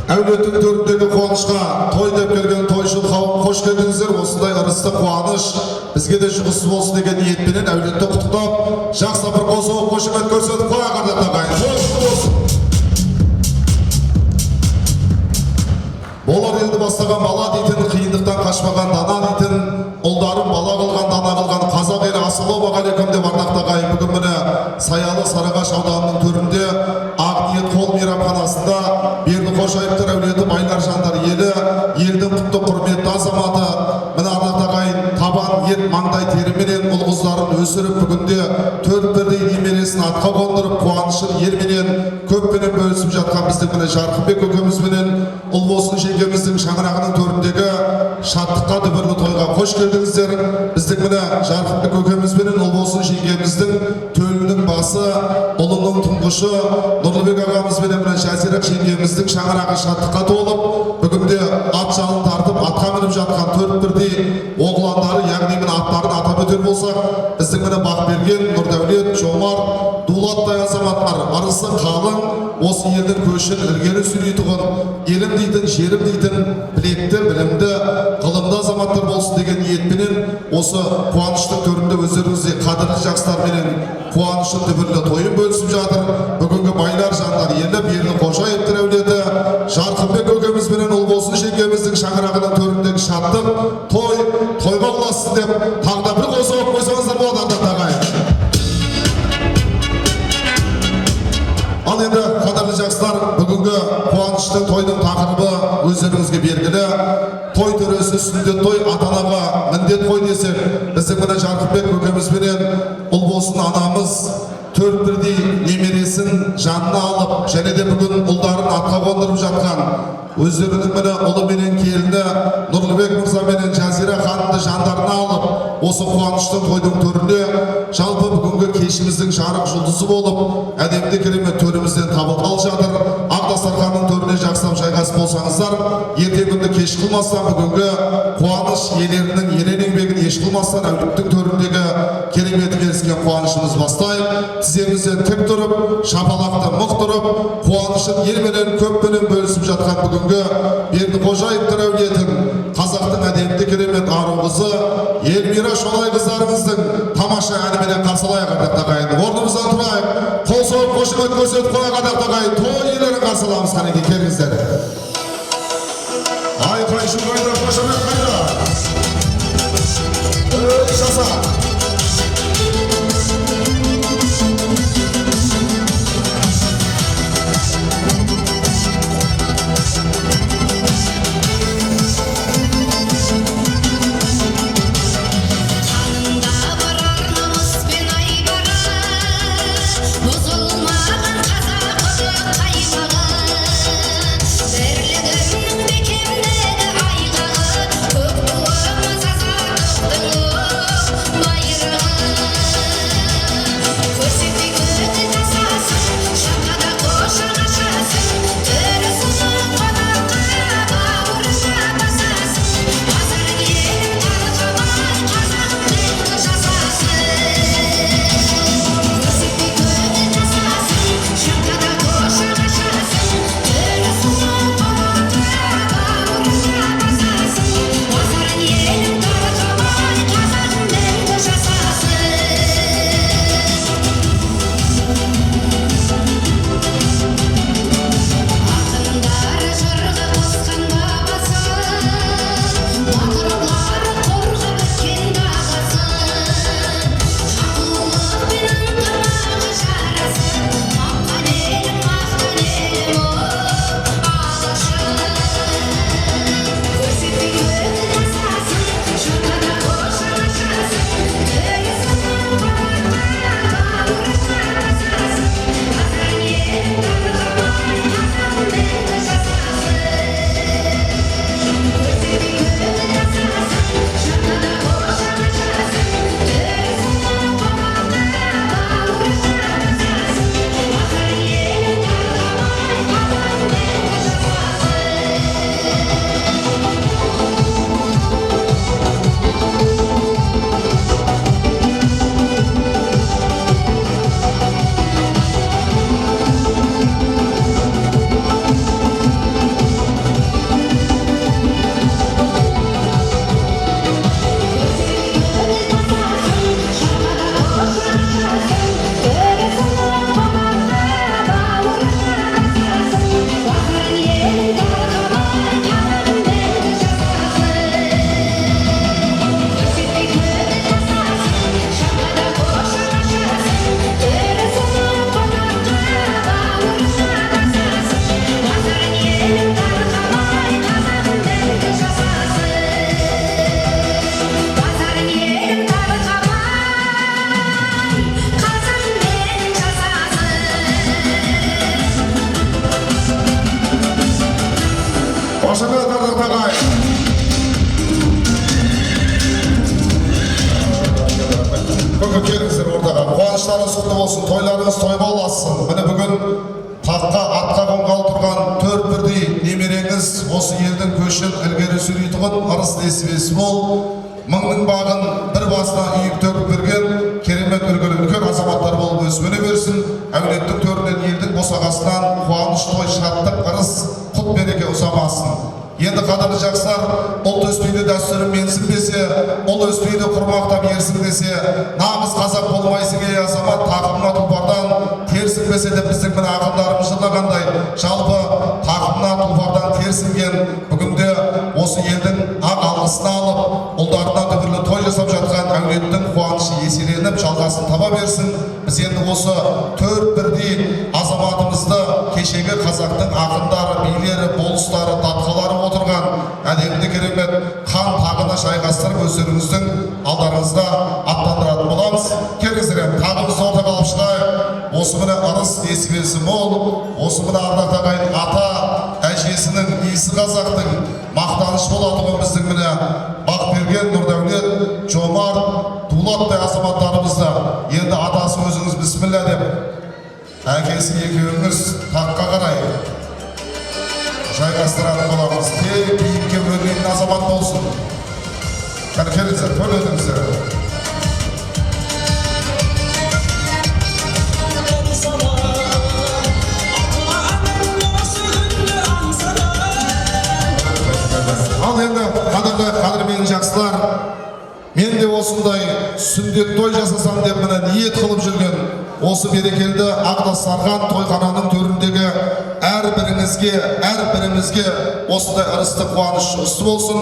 Әулеттің төріндегі қуанышқа той деп келген тойшыл қауым қош келдіңіздер. Осындай ырысты қуаныш бізге де жұғысыз болсын деген ниетпенен әулетті құттықтап, жақсы бір қосылып қошемет көрсетіп қоя қадірлі ағайын. Қош болсын. Болар елді бастаған бала дейтін, қиындықтан қашпаған дана дейтін, ұлдарын бала қылған, дана қылған қазақ елі ассалаумағалейкум деп ардақты ағайын. Бүгін міне Саялы Сарыағаш ауданының төрінде Ақниет қол мейрамханасында Бердіқожаевтар әулеті байлар жандар елі, елдің құтты құрметті азаматы, міне ардақты ағайын, табан ет маңдай теріменен ұл қыздарын өсіріп, бүгінде төрт бірдей немересін атқа қондырып, қуанышын елменен көппенен бөлісіп жатқан біздің міне Жарқынбек көкемізбенен Ұлбосын жеңгеміздің шаңырағының төріндегі шаттыққа дүбірлі тойға қош келдіңіздер. Біздің міне Жарқынбек көкемізбенен Ұлбосын жеңгеміздің төлінің басы, ұлының тұңғышы Нұрлыбек ағамызбенен міне Жазира жеңгеміздің шаңырағы шаттыққа толып, бүгінде ат жалын тартып, атқа мініп жатқан төрт бірдей оғландары, яғни міне аттарын атап өтер болсақ, біздің міне Бақберген, Нұрдәулет, Жомарт, Дулаттай азаматтар, арысы қалың, осы елдің көшін ілгері сүрейтұғын, елім дейтін, жерім дейтін, білекті, білімді, ғылымды азаматтар болсын деген ниетпенен осы қуаныштың төрінде өздеріңізде қадірлі жақсыларменен қуанышын дүбірлі тойын бөлісіп жатыр. Бүгінгі байлар жандар елі Бердіқожаевтар әулеті Жарқынбек көкемізбенен Ұлбосын жеңгеміздің шаңырағының төріндегі шаттық тойға ұласын деп тағы да бір қосып қойсаңыздар болады ардақты ағайын. Ал енді қадірлі жақсылар, бүгінгі қуанышты тойдың тақырыбы өздеріңізге белгілі. Той төресі сүндет той, ата-анаға міндет қой десек, біздің міне Жарқынбек көкемізбенен Ұлбосын анамыз төрт бірдей немересін жанына алып, және де бүгін ұлдарын атқа қондырып жатқан өздерінің міне ұлы менен келіні Нұрлыбек мырза менен Жазира ханымды жандарына алып, осы қуанышты тойдың төрінде жалпы бүгінгі кешіміздің жарық жұлдызы болып, әдемді керемет төрімізден табылғалы жатыр. Ақ дастарханның төріне жақсылап жайғасып болсаңыздар, ертең күнді кеш қылмастан бүгінгі қуаныш иелерінің ерен еңбегін еш қылмастан әулеттің төріндегі кереметі келіскен қуанышымыз бастайық. Тіземізден тік тұрып, шапалақты мұқ тұрып, қуанышын елменен көппенен бөлісіп жатқан бүгінгі Бердіқожаевтар әулетін қазақтың әдемді керемет ару қызы Эльмира Шолай қыздарымыздың тамаша әніменен қарсылайық ардақты ағайын. Орнымыздан тұрайық, қол соғып қошемет көрсетіп қойайық ардақты ағайын. Той иелерін қарсыламыз, қанекей келіңіздер. Айқай-шу қайда, қошемет қайда. Жаса. Қошемет ардақтағай. Бүгін келіңіздер ортаға. Қуаныштарыңыз құтты болсын, тойларыңыз той боласын. Міне бүгін таққа атқа қонғалы тұрған 4 бірдей немереңіз осы елдің көшін ілгері сүйрейтұғын ырыс несібесі бол. Мыңның бағын бір басына үйіп төгіп берген керемет үлгілі үлкен азаматтар болып өсіп берсін. Әулеттің төрінен елдің босағасынан қуаныш той шаттық ырыс құт береке ұзамасын. Енді қадірлі жақсылар, ұлт өспейді дәстүрін менсінбесе, ұл өспейді құрмақтап ерсін десе, нағыз қазақ болмайсың ей азамат, тақымына тұлпардан терсінбесе де біздің міне ақындарымыз жырлағандай, жалпы тақымына тұлпардан терсінген бүгінде осы елдің ақ алғысын алып, ұлдарына дүбірлі той жасап жатқан әулеттің қуанышы еселеніп жалғасын таба берсін. Біз енді осы 4 бірдей азаматымызды кешегі қазақтың ақындары, билері, болыстары, датқалары отырған әдемді керемет хан тағына шайқастырып өздеріңіздің алдарыңызда аттандыратын боламыз. Келіңіздер, тағымызды ортаға алып шығайық. Осы міне ырыс несібесі мол, осы міне ардақ ағайын ата әжесінің иісі қазақтың мақтаныш болатұғын біздің міне Бақберген, Нұрдәулет, Жомарт, Дулаттай азаматтарымызды енді атасы өзіңіз бісміллә деп әкесі екеуіңіз таққа қарай жайғастыратын боламыз. Тек биікке өрлейтін азамат болсын. Келіңіздер, төл өтіңіздер. Ал енді қадірмен жақсылар, мен де осындай сүндет той жасасам деп міне ниет қылып жүрген осы берекелді Ағдасарған тойхананың төріндегі әрбірімізге осындай ырысты қуаныш үсті болсын,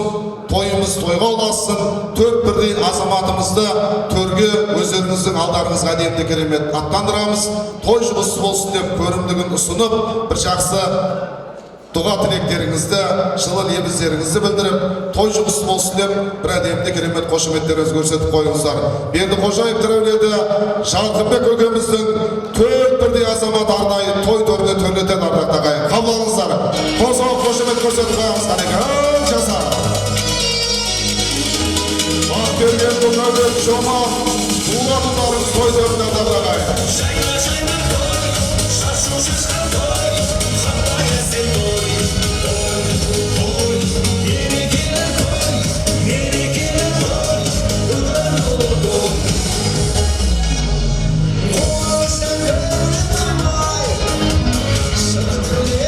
тойымыз тойға ұласын, 4 бірдей азаматымызды төрге өздеріңіздің алдарыңызға әдемді керемет аттандырамыз. Той жұмысы болсын деп көрімдігін ұсынып, бір жақсы дұға тілектеріңізді, жылы лебіздеріңізді білдіріп, той жұмысы болсын деп бір әдемді керемет қошеметтеріңізді көрсетіп қойыңыздар. Берді Қожаевтар әулеті Жарқынбек көкеміздің 4 бірдей азамат арнайы той төріне төрлетен ардақ ағайын. Қабыл алыңыздар. Қошемет көрсетіп қойыңыз қанекей. Жаса. Бақберген, Нұрдәулет, Жомарт, Дулатұлдарыңыз той төріне ардақ ағайын. Oh,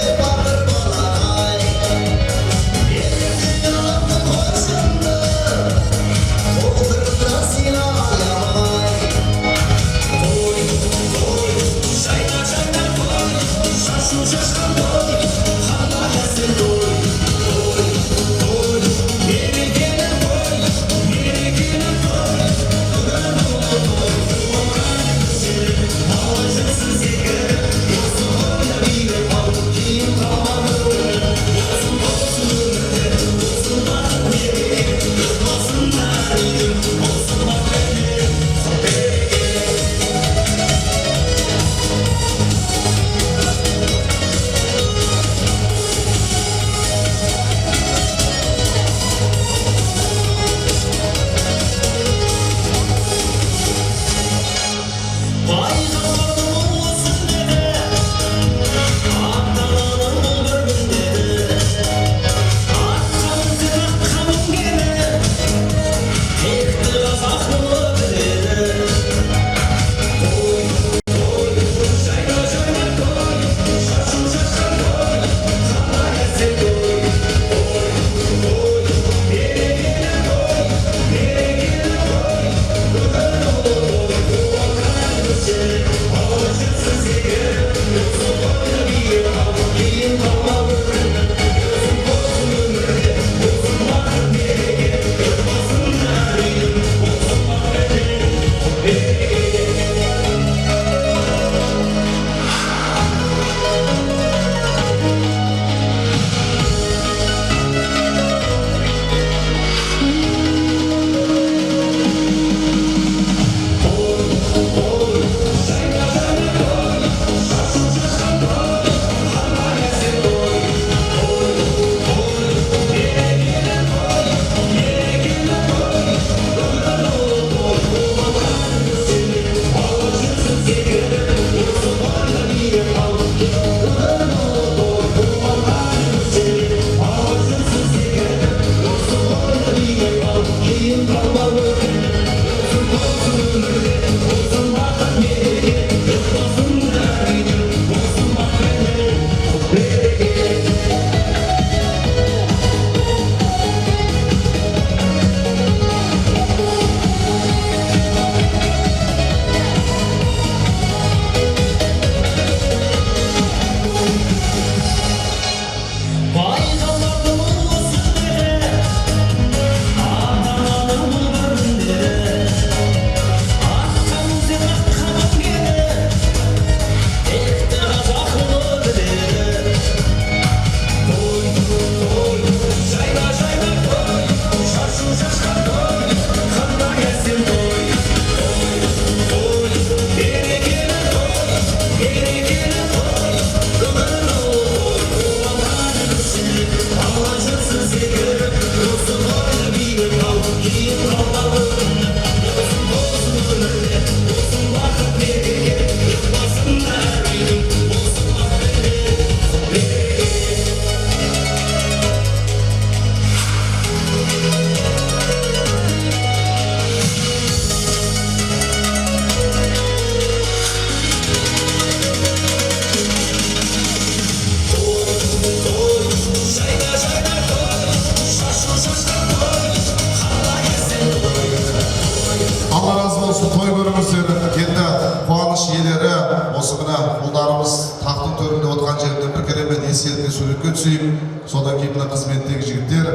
есерге суретке түсейік. Содан кейін мына қызметтегі жігіттер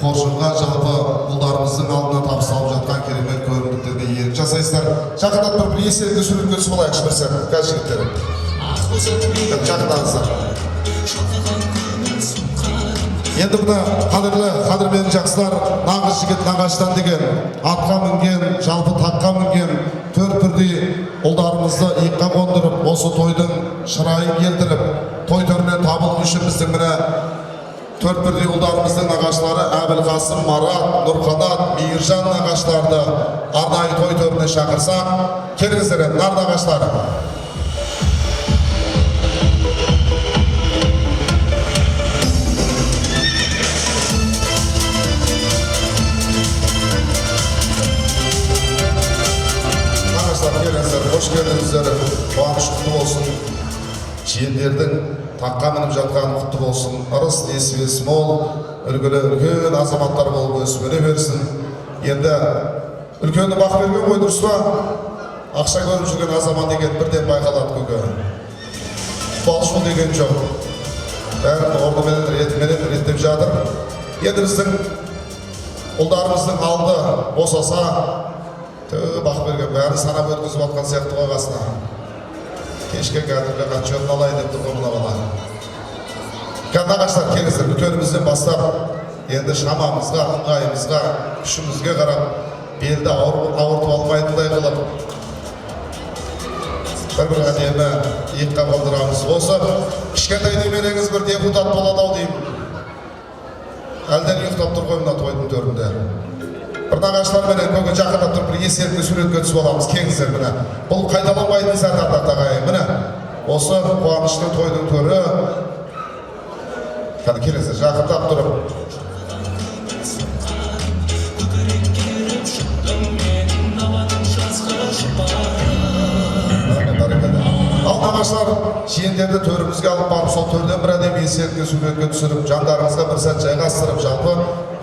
қоржынға жалпы ұлдарымыздың алдына табысталып жатқан керемет көрімдіктерге иелік жасайсыздар. Жақындап бір есерге суретке түсіп алайықшы бір сәт, қазір жігіттер. Жақындаңыздар. Енді мына қадірмен жақсылар, нағыз жігіт нағаштан деген, атқа мінген, жалпы таққа мінген, төрт бірдей ұлдарымызды иыққа қондырып, осы тойдың шырайын келтіріп, той төріне табылу үшін біздің міне төрт бірдей ұлдарымыздың нағашылары Әбілқасым, Марат, Нұрқанат, Мейіржан нағашыларды арнайы той төріне шақырсақ, келіңіздер, нар нағашылары. Hoş geldinizler, қуаныш құтты болсын. Жиендердің таққа мініп жатқан құтты болсын. Ырыс несібесі мол, үлгілі үлкен азаматтар болып өсіп берсін. Енді үлкені бақ берген ғой, дұрыс па? Ақша көріп жүрген азамат деген бірден байқалады көке. Балшыл деген жоқ. Бәрін орнымен реттеп жатыр. Енді біздің ұлдарымыздың алды босаса, бақ берген бәрі санап өткізіп атқан сияқты қойғасына. Кешке кәдімгі қатшөтін алайын деп тұрғы мұна бала. Нағаштар, келіңіздер, үлкенімізден бастап, енді шамамызға, ыңғайымызға, күшімізге қарап, белді ауыртып алмайтындай қылып, бір әдемі иыққа қондырамыз. Осы кішкентай немереңіз бір депутат болады-ау деймін. Әлден ұйықтап тұр ғой мына тойдың төрінде. Бір нағашылар менен көке жақындап тұрып бір есерге суретке түсіп аламыз. Кеңіздер міне. Бұл қайталанбайтын сәт ағайын. Міне осы қуаныштың тойдың төрі. Кәні келіңіздер жақындап тұрып. Ал нағашылар жиендерді төрімізге алып барып, сол төрден бір әдемі есерге суретке түсіріп, жандарыңызға бір сәт жайғастырып, жалпы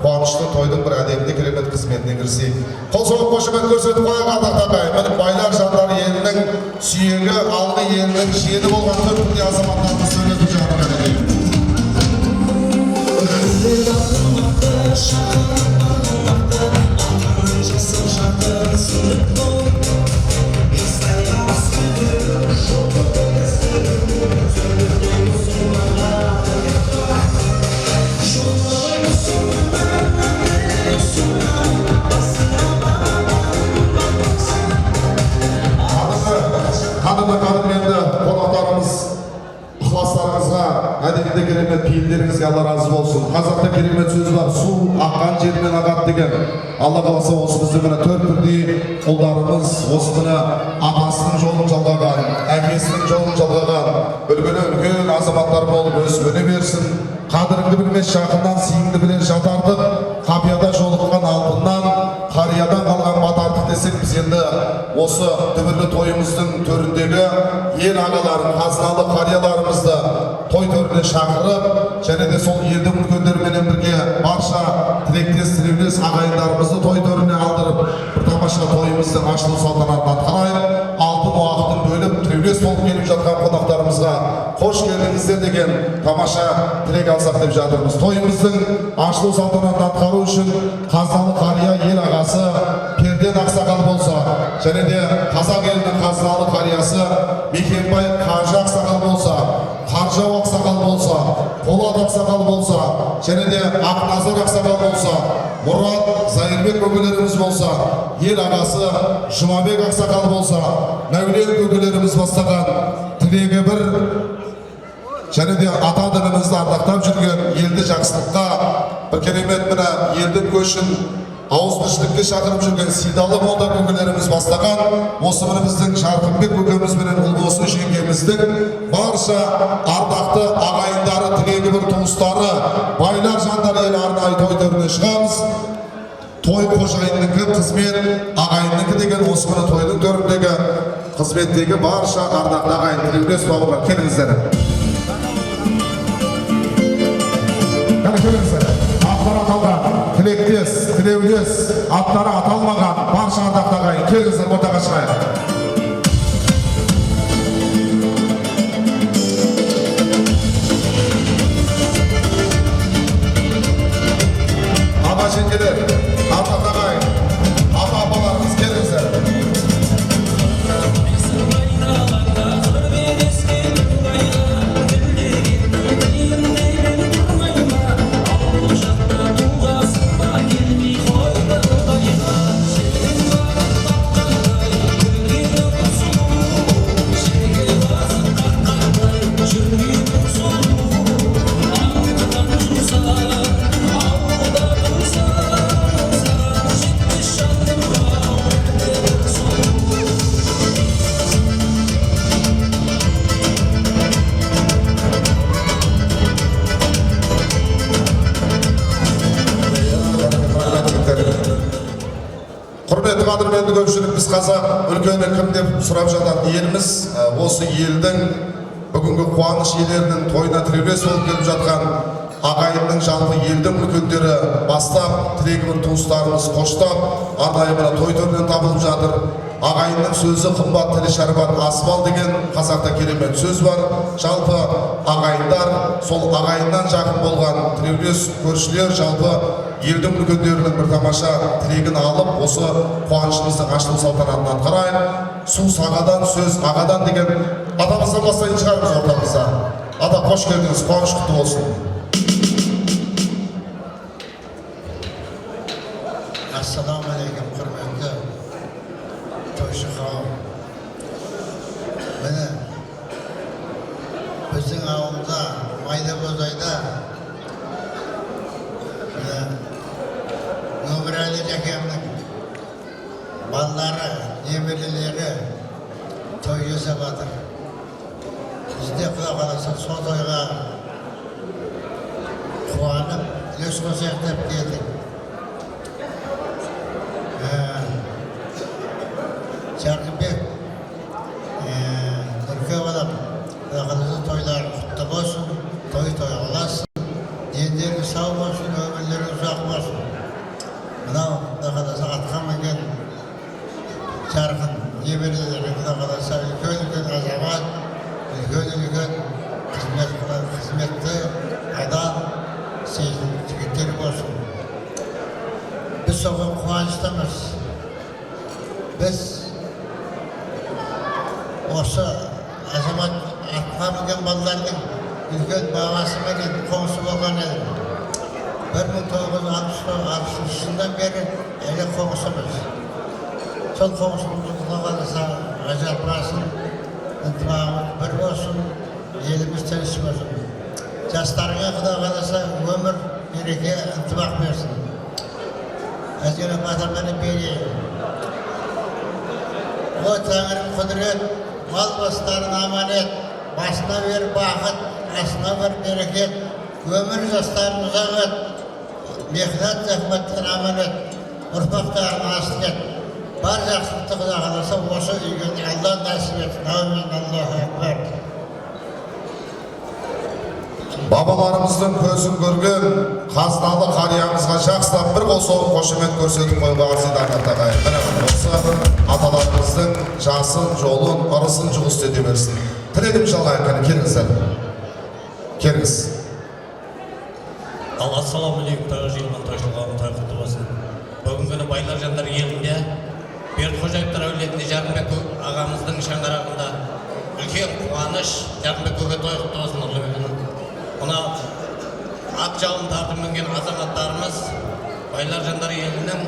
қуанышты тойдың бір әдемді керемет қызметіне кірісейік. Қол соғып қошемет көрсетіп қойған ардақтағай. Байлар жандары елінің сүйегі, алғы елінің жиені болған төрт бірдей азаматтарды сөйлетіп жатыр әдемі. Қадірменді қонақтарымыз, ықыластарыңызға, әдемінде керемет пейілдеріңізге Алла разы болсын. Қазақта керемет сөз бар, су аққан жермен ағады деген. Алла қаласа осы біздің міне төрт бірдей ұлдарымыз, осы міне атасының жолын жалғаған, әкесінің жолын жалғаған, үлгілі үлкен азаматтар болып өсіп өне берсін. Қадіріңді білмес жақыннан сиыңді білер жатардық, қапияда жолыққан алтыннан, қариядан қалған батардық десек, біз енді осы дүбірлі тойымыздың төріндегі ел ағаларын, қазыналы қарияларымызды той төріне шақырып, және де сол елдің үлкендерімен бірге барша тілектес тілеулес ағайындарымызды той төріне алдырып, бір тамаша тойымыздың ашылу салтанатын атқарайық. Алтын уақытын бөліп, тілеулес болып келіп жатқан қонақтарымызға қош келдіңіздер деген тамаша тілек алсақ деп жатырмыз. Тойымыздың ашылу салтанатын атқару үшін қазыналы қария ел ағасы Перден ақсақал болса, және де қазақ елінің қазыналы қариясы Мекенбай Қажы ақсақал болса, Қаржау ақсақал болса, Қолат ақсақал болса, және де Ақназар ақсақал болса, Мұрат Зайырбек көкелеріміз болса, ел ағасы Жұмабек ақсақал болса, Мәулен көкелеріміз бастаған тілегі бір, және де ата дінімізді ардақтап жүрген, елді жақсылыққа, бір керемет міне елдің көшін ауызбіршілікке шақырып жүрген Сидалы молда көкелеріміз бастаған, осы міне біздің Жарқынбек көкеміз бенен Ұлбосын жеңгеміздің барша ардақты ағайындары, тілегі бір туыстары, байлар жандар ел арнайы той төріне шығамыз. Той қожайынныкі қызмет, ағайынныкі деген осы міне тойдың төріндегі қызметтегі барша ардақты ағайын тілеулес бауырлар, келіңіздер. Келіңіздер. Аттары аталған, тілектес, тілеулес, аттары аталмаған барша ардақты ағайын, келіңіздер ортаға шығайық. жеңгелер, ата ағай, ата апаларымыз келіңіздер. Құрметті қадірменді көпшілік, біз қазақ үлкені кім деп сұрап жататын еліміз, осы елдің бүгінгі қуаныш иелерінің тойына тірелес болып келіп жатқан ағайынның жалпы елдің үлкендері бастап, тілегімін туыстарымыз қоштап, арнайы мына той төрінен табылып жатыр. Ағайынның сөзі қымбат, тілі шәрбат асып ал деген қазақта керемет сөз бар. Жалпы ағайындар, сол ағайыннан жақын болған тілеулес көршілер жалпы елдің үлкендерінің бір тамаша тілегін алып, осы қуанышымыздың ашылу салтанатын атқарайық. Су сағадан, сөз ағадан деген атамыздан бастайтын шығармыз ортамызда. Ата, қош келдіңіз, қуаныш құтты болсын. Ассалаумағалейкум, құрметті тойшы қауым. Міне, біздің ауылда, Майда-Бозайда Өмірәлі Жәкемнің балалары, немерелері той жасап жатыр. Бізде Құда қаласа сол тойға қуанып, үлес қосайық деп келдік. Жарқынбек, Нұрке балам, Құда қаласа тойлары құтты болсын, той қаласын, дендері сау болсын, өмірлері ұзақ болсын. Мынау Құда қаласа атқа мінген жарқын немерелері, Құда қаласа үлкен азамат, үлкен қызметті адал сезім жігіттер болсын. Біз соған қуаныштымыз. Біз осы азамат атқа мінген балалардың үлкен бабасымен қоңсы болған едім. 1963 жылдан бері әлі қоңсымыз. Сол қоңсымызды Құда қаласа ажырапасын, ынтымағымыз бір болсын, еліміз тыныш болсын. Жастарға Құда қаласа өмір береке ынтымақ берсін. Әзгені батырмені берейін. О Тәңірім құдірет, мал бастарын аманет, басына бер бақыт, асына бір берекет, өмір жастарын ұзақ ет, мехнат зәхметтен аманет, ұрпақтарын асыл ет. Бар жақсылықты Құда қаласа осы үйге Алла нәсіп етсін. Әумин, Аллаху акбар. Бабаларымыздың көзін көрген қазыналы қариямызға жақсылап бір қол соғып қошемет көрсетіп қойға арзидан артағай. Осы аталарымыздың жасын, жолын, ырысын жұғыс ете берсін. Тілегім жалғайық, қане келіңіздер. Келіңіз. Ассалаумағалейкум, тағы жиылған тойшылғаны той құтты болсын. Бүгінгі күні байлар жандар елінде, Бердіқожаевтар әулетінде Жарқынбек ағамыздың шаңырағында үлкен қуаныш, Жарқынбек көке той құтты болсын ұрлы. Мына ат жалын тартып мінген азаматтарымыз байлар жандар елінің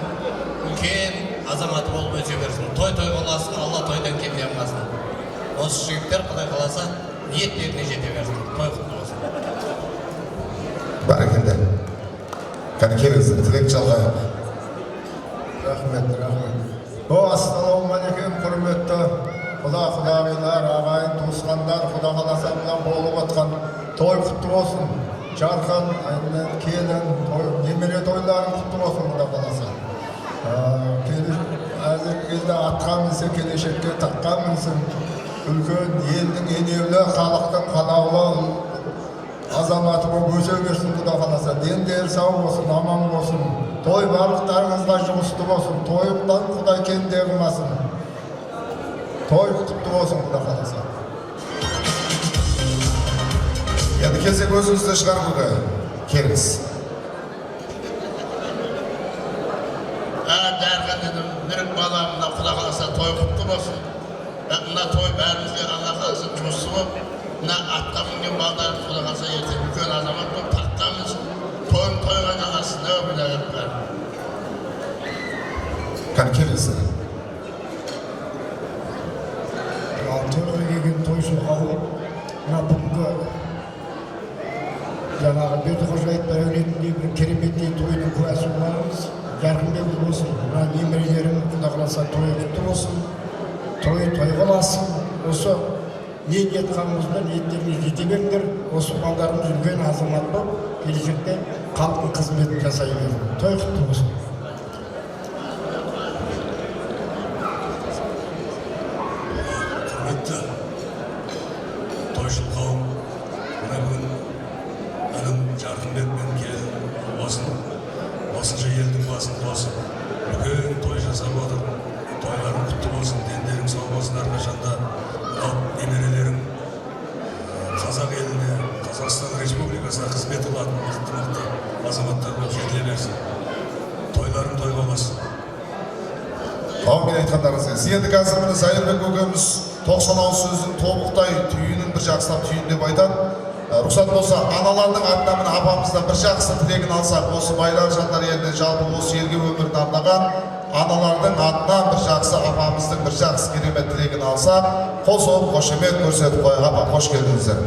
үлкен азаматы болып өсе берсін. Той боласын, Алла тойдан кем ямасын. Осы жігіттер Құдай қаласа ниеттеріне жете берсін. Той құтты болсын. Бәрекелді. Қане келіңіздер, тілек жалғайық. Рахмет. Ассалаумағалейкум, құрметті құдағилар, ағайын, туысқандар, Құда қаласа мына болып отқан той құтты болсын. Жарқын, келін, немере тойларын құтты болсын Құда қаласа. Әзіргі кезде атқа мінсе, келешекке таққа мінсін. Үлкен елдің енеулі, халықтың қалаулы азаматы болып өсе берсін Құда қаласа. Дендері сау болсын, аман болсын. Той барлықтарыңызға жұмысты болсын. Тойымдан Құдай кенде қылмасын. Той құтты болсын Құда қаласа. Енді кезек өзіңізді шығармығы келіңіз. жарған едім нұрек баламына құда қаласа той құтты болсын. Мына той бәрімізге алла қаласа жұмысы болып, мына атқа мінген балдарын құда қаласа ертең үлкен азамат болып таққа мінсін. Тойын тойға жалғасын деп білеген бәрі. Кәне келесі. Тойға келген тойшы қауым, мына бүгінгі жаңағы Бердіқожаевтар әулетіндегі бір кереметтей тойдың куәсі боламыз. Жарқынбек болсын, мына немерелерім құда қаласа тойы құтты болсын, тойы той қаласын. Осы не ниет қылғанымызда ниеттеріңіз жете беріңдер. Осы балдарымыз үлкен азамат болып, келешекте халықтың қызметін жасай беріңдер. Той құтты болсын. Құрметті тойшыл қауым, мына бүгін інім Жарқынбек пен келін осынша елдің басын қосып, үлкен той жасап отыр. Тойларың құтты болсын, дендерің сау болсын әрқашанда. Мынау немерелерің қазақ еліне, Қазақстан Республикасына қызмет қылатын мықты азаматтар болып жетіле берсін. Тойларың той болсын. Аумин айтқандарыңызға. Енді қазір міне Зайырбек көкеміз 90 ауыз сөздің тобықтай түйінін бір жақсылап түйін деп айтады. Рұқсат болса, аналардың атынан міне апамыздан бір жақсы тілегін алсақ, осы байлар жандар еліне жалпы осы елге өмірін арнаған аналардың атынан бір жақсы апамыздың бір жақсы керемет тілегін алсақ, қосып қошемет көрсетіп қойға. Апа, қош келдіңіздер.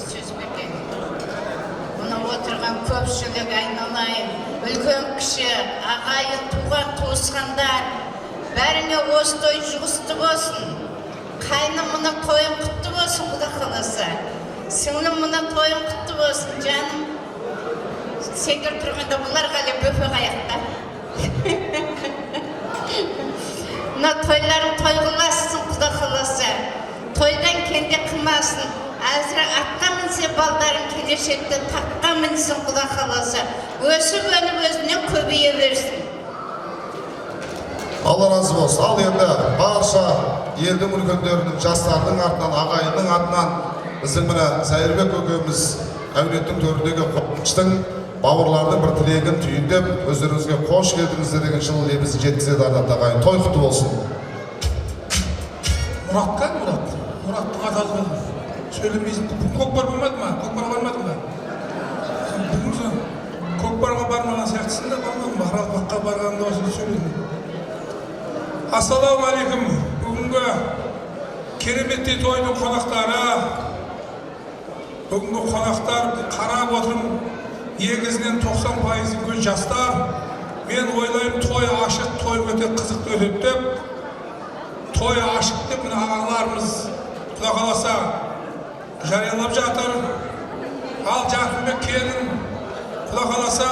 Сөз берген. Мұны отырған көпшілік айналайын, үлкен кіші, ағайын, туған, туысқандар, бәріңе осы той жұғысты болсын. Қайным мұны тойын құтты болсын, құда қаласа. Сіңлім мұны тойын құтты болсын, жаным. Сендер тұрғанда бұлар қалай бөпек аяқта. Мына тойларың той қыласын, құда қаласа. Тойдан кенде қылмасын. Әзірі атқа мінсе балдарың келешекте таққа мінсін, құда қаласа. Өсіп-өніп өзінен көбейе берсін. Алла разы болсын. Ал енді барша елдің үлкендерінің, жастардың артынан, ағайынның атынан біздің міне Зайырбек көкеміз әулеттің төріндегі қуаныштың бауырлардың бір тілегін түйіндеп, өздеріңізге қош келдіңіздер деген жылы лебізін жеткізеді ардақты ағайын. Той құтты болсын. Мұратқа Мұраттың аталығы сөйлемейсің. Көкпар болмады ма? Көкпарға бармадың ба? Бүгін көкпарға бармаған сияқтысың да бармадың ба? Аралбаққа барғанда осы сөйледің. Ассалаумағалейкум. Бүгінгі кереметтей тойдың қонақтары, бүгінгі қонақтар қарап отырмын, негізінен 90% үлкен жастар. Мен ойлаймын, той ашық, той өте қызықты өтеді деп. Той ашық деп мына ағаларымыз құда қаласа жариялап жатыр. Ал Жарқынбек келін құда қаласа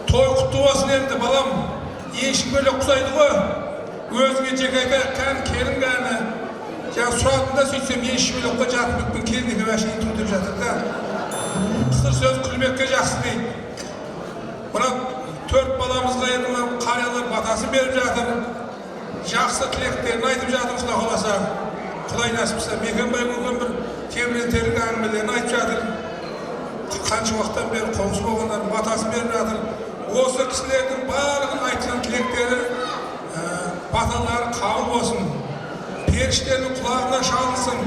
той құтты болсын енді балам. Ешін бөлек құсайды ғой. Өзіңе жеке келін кәні. Жаңа сұрадым да сөйтсем, ешін бөлек қой Жарқынбекпен келінеге бәшейін тұр деп жатыр да. Қысыр сөз күлмекке жақсы дейді. Мына 4 баламызға енді қариялар батасын беріп жатыр. Жақсы тілектерін айтып жатыр құда қаласа. Құдай нәсіп етсе, Мекенбай көкем бір тебірентерін әңгімелерін айтып жатыр. Қанша уақыттан бері қоңсы болғандардың батасын беріп жатыр. Осы кісілердің барлығын айтқан тілектері, баталары қабыл болсын. Періштердің құлағына шалынсын.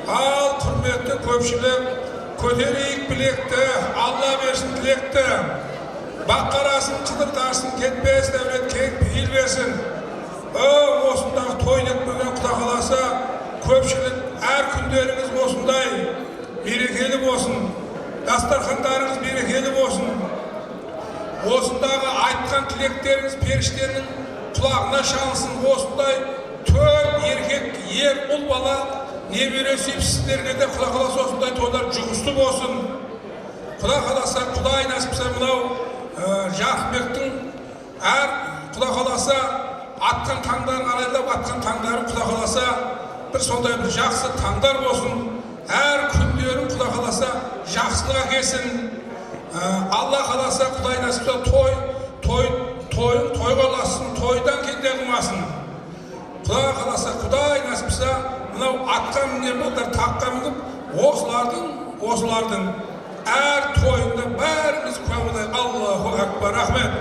Ал құрметті көпшілік, көтерейік білекті, Алла берсін тілекті. Баққарасын, қыдыртарсын, кетпес дәулет кең пейіл берсін. Осындағы той деп бүгін құда қаласа, көпшілік әр күндеріңіз осындай берекелі болсын. Дастархандарыңыз берекелі болсын. Осындағы айтқан тілектеріңіз періштерінің құлағына шалынсын. Осындай 4 еркек, ер, ұл бала небере сүйіпсіздерге де құда қаласа осындай тойлар жұғысты болсын. Құда қаласа, Құдай нәсіпсе мынау Жарқынбектің әр құда қаласа атқан таңдарын арайлап, атқан таңдарын құда қаласа бір сондай бір жақсы таңдар болсын. Әр күндерін құда қаласа жақсылыға келсін. Алла қаласа Құдай нәсіпсе тойын тойға ұласын, тойдан кенде қылмасын. Құда қаласа Құдай нәсіпсе мынау атқа мінген балдар таққа мініп, осылардың әр тойында бәріміз куә болайық. Аллаху акбар. Рахмет.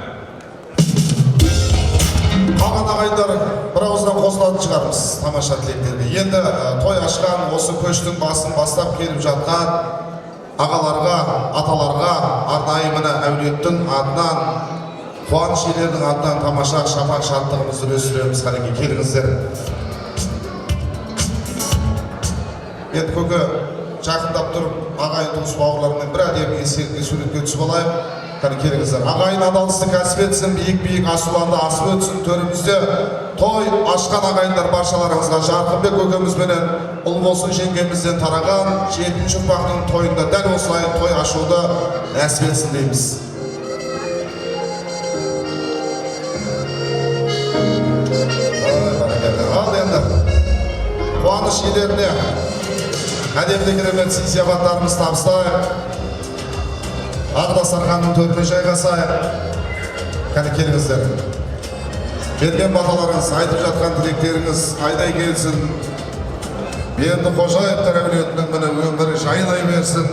Қалған ағайындар бір ауыздан қосылатын шығармыз тамаша тілектерге. Енді той ашқан осы көштің басын бастап келіп жатқан ағаларға, аталарға, арнайы міне әулеттің атынан, қуаныш иелерінің атынан тамаша шапан шаттығымызды өсіреміз. Қанекей, келіңіздер. Енді көке жақындап тұрып ағайын туыс бауырлармен бір әдемі естелікке суретке түсіп алайық. Қане келіңіздер. Ағайын адалысты кәсіп етсін, биік-биік асуларды асып өтсін. Төрімізде той ашқан ағайындар баршаларыңызға Жарқынбек көкемізбенен Ұлболсын жеңгемізден тараған 7-ші ұрпақтың тойында дәл осылай той ашуды нәсіп етсін дейміз. Ал енді қуаныш иелеріне әдемді керемет сый-сияпаттарымыз табыстайық. Ақ дастарханның төріне жайғасайық. Қане келіңіздер. Берген баталарыңыз, айтып жатқан тілектеріңіз айдай келсін. Берді Қожаевтар әулетінің міне өмірі жайлай берсін.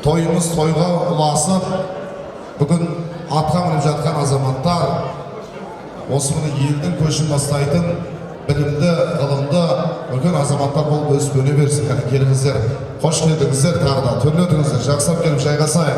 Тойымыз тойға ұласып, бүгін атқа мініп жатқан азаматтар осы міне елдің көшін бастайтын білімді, ғылымды, үлкен азаматтар болып өсіп өне берсін. Қане келіңіздер. Қош келдіңіздер, тағы да төрлетіңіздер. Жақсап келіп жайғасайық.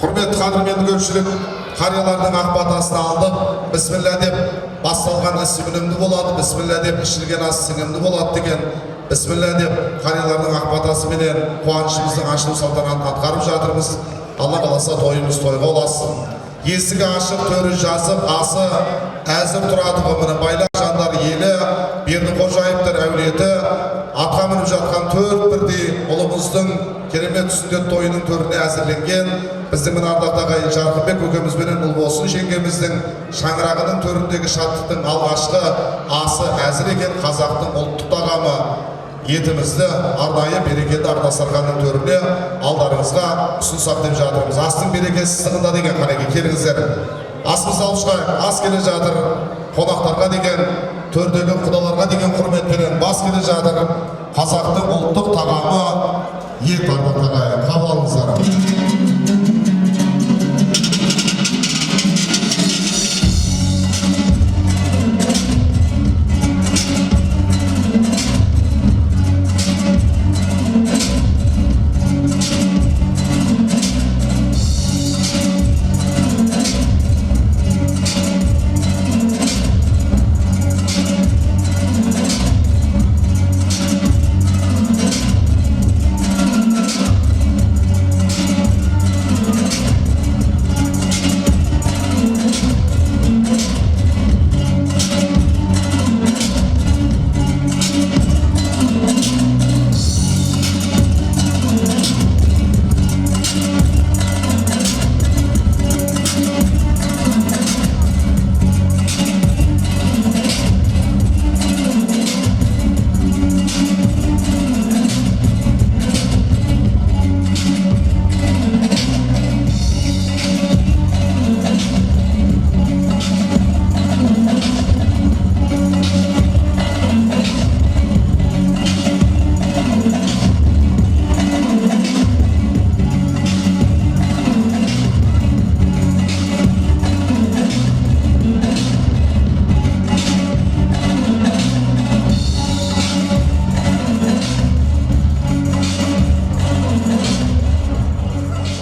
Құрметті қадірменді көпшілік, қариялардың ақ батасын алдық. Бісміллә деп басталған іс өнімді болады, бісміллә деп ішілген ас сіңімді болады деген бісміллә деп қариялардың ақ батасыменен қуанышымыздың ашылу салтанатын атқарып жатырмыз. Алла қаласа тойымыз тойға ұлассын. Есігі ашық, төрі жазып, асы әзір тұрады ғымыны байлар жандар елі, Берді Қожаевтар әулеті, атқа мініп жатқан төрт бірдей ұлымыздың керемет сүндет тойының төріне әзірленген. Біздің мына ардақты ағайын Жарқынбек көкемізбенен Ұлболсын жеңгеміздің шаңырағының төріндегі шаттықтың алғашқы асы әзір екен. Қазақтың ұлттық тағамы етімізді арнайы берекелі ақ дастарханның төріне алдарыңызға ұсынсақ деп жатырмыз. Астың берекесі сығында деген. Қанекей, келіңіздер. Асымызды алып шығайық. Ас келе жатыр. Қонақтарға деген, төрдегі құдаларға деген құрметпенен бас келе жатыр. Қазақтың ұлттық тағамы ет ағайын. Қабыл алыңыздар.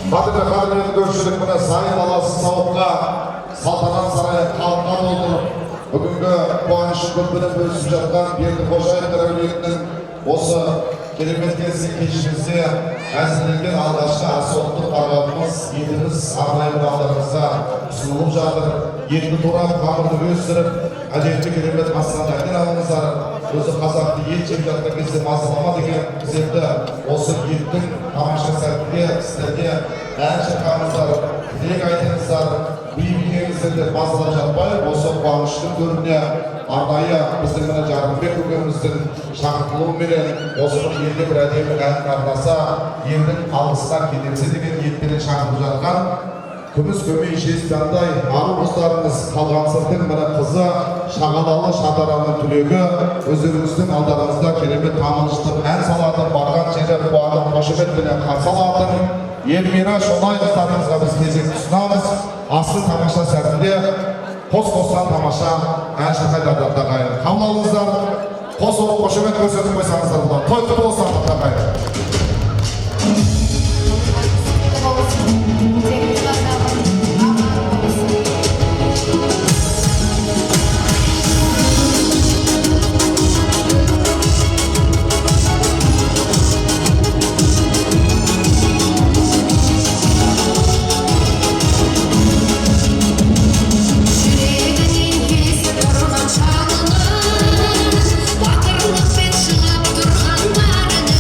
Қадірменді көпшілік міне сайын даласы сауыққа салтанат сарайы халыққа толтырып, бүгінгі қуаныш көппенен бөлісіп жатқан Берді Қожаевтар әулетінің осы керемет кешімізде әзірленген алғашқы асы ұлттық тағамымыз, етіміз арнайы алдарыңызға ұсынылып жатыр. Етті турап, қамырды өсіріп, әдетті керемет астан алыңыздар. Өзі қазақты ет жеп жатқан кезде мазалама деген біздерді осы еттің тамаша сәтінде сіздерге ән шырқаңыздар, тілек айтыңыздар, бейбітеңіздерді мазалап жатпай, осы қуаныштың төріне арнайы біздің мына Жарқынбек көкеміздің шақыртылуыменен осы бір елде бір әдемі ән арнаса елдің алғысына кетемсе деген ниетпенен шақырып жатқан күміс көмей жезтаңдай ару қыздарымыз қалған сырдың мына қызы Шағалалы Шатараның түлегі өздеріңіздің алдарыңызда керемет тамылжытып ән салатын барған жері қуанып қошеметпенен қарсы алатын Елмира Шолай қыздарымызға біз кезек ұсынамыз. Асыл тамаша сәтінде қос-қостан тамаша ән шырқайдардан тағайын. Қабыл алыңыздар, қос болып қошемет көрсетіп қойсаңыздар болады. Той құтты болсын тағайын. Батырлықпен шылап тұрған барыны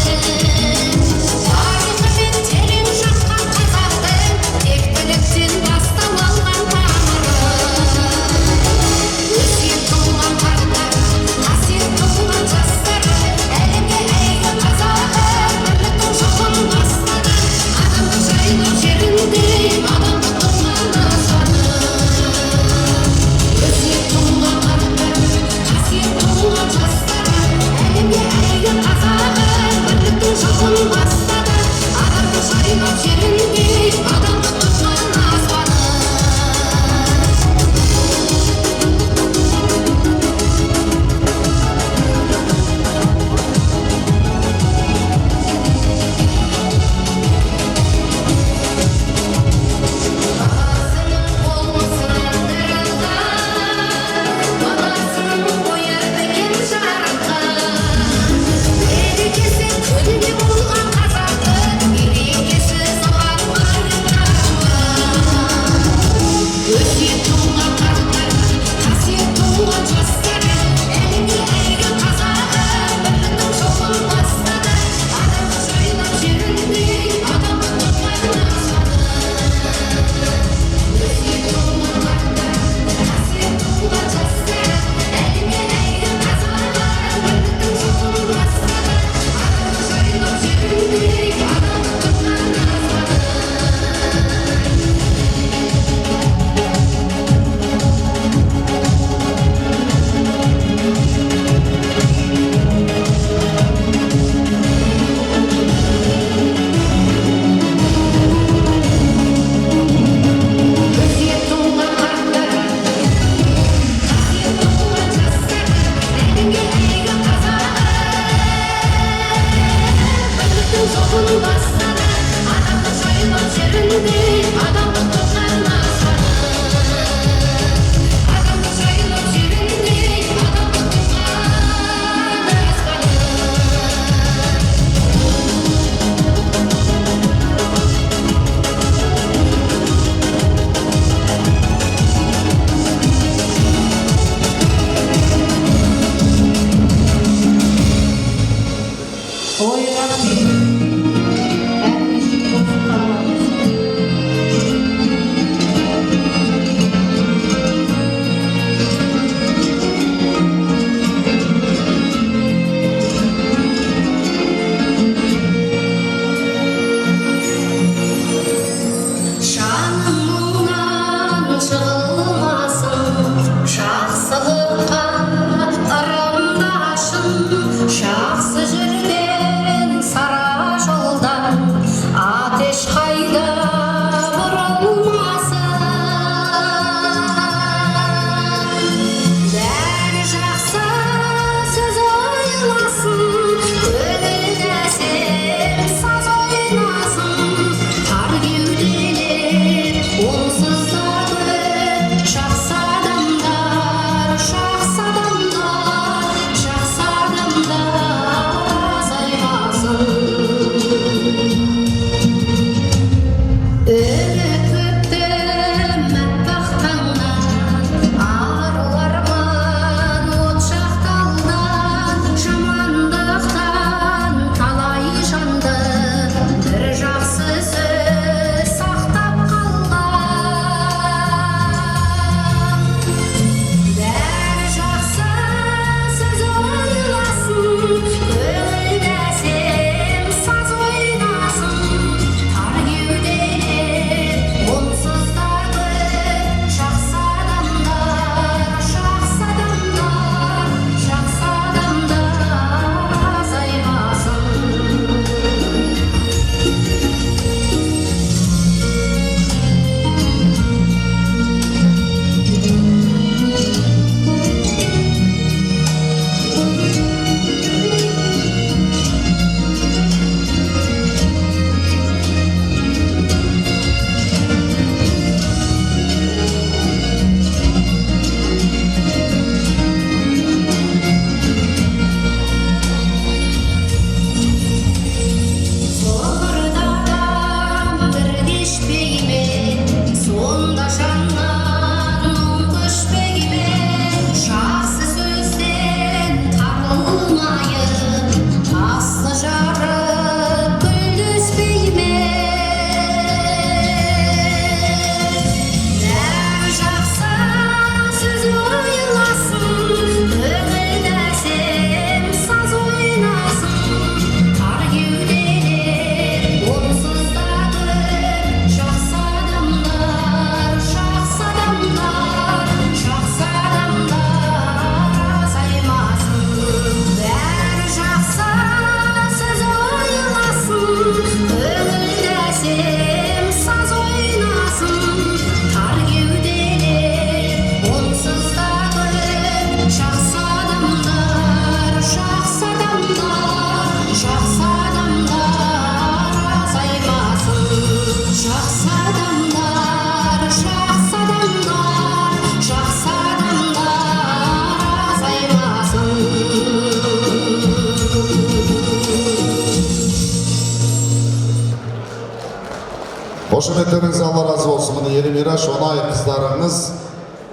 Қошеметтеріңіз Алла разы болсын. Міне Елмира Шонай қыздарыңыз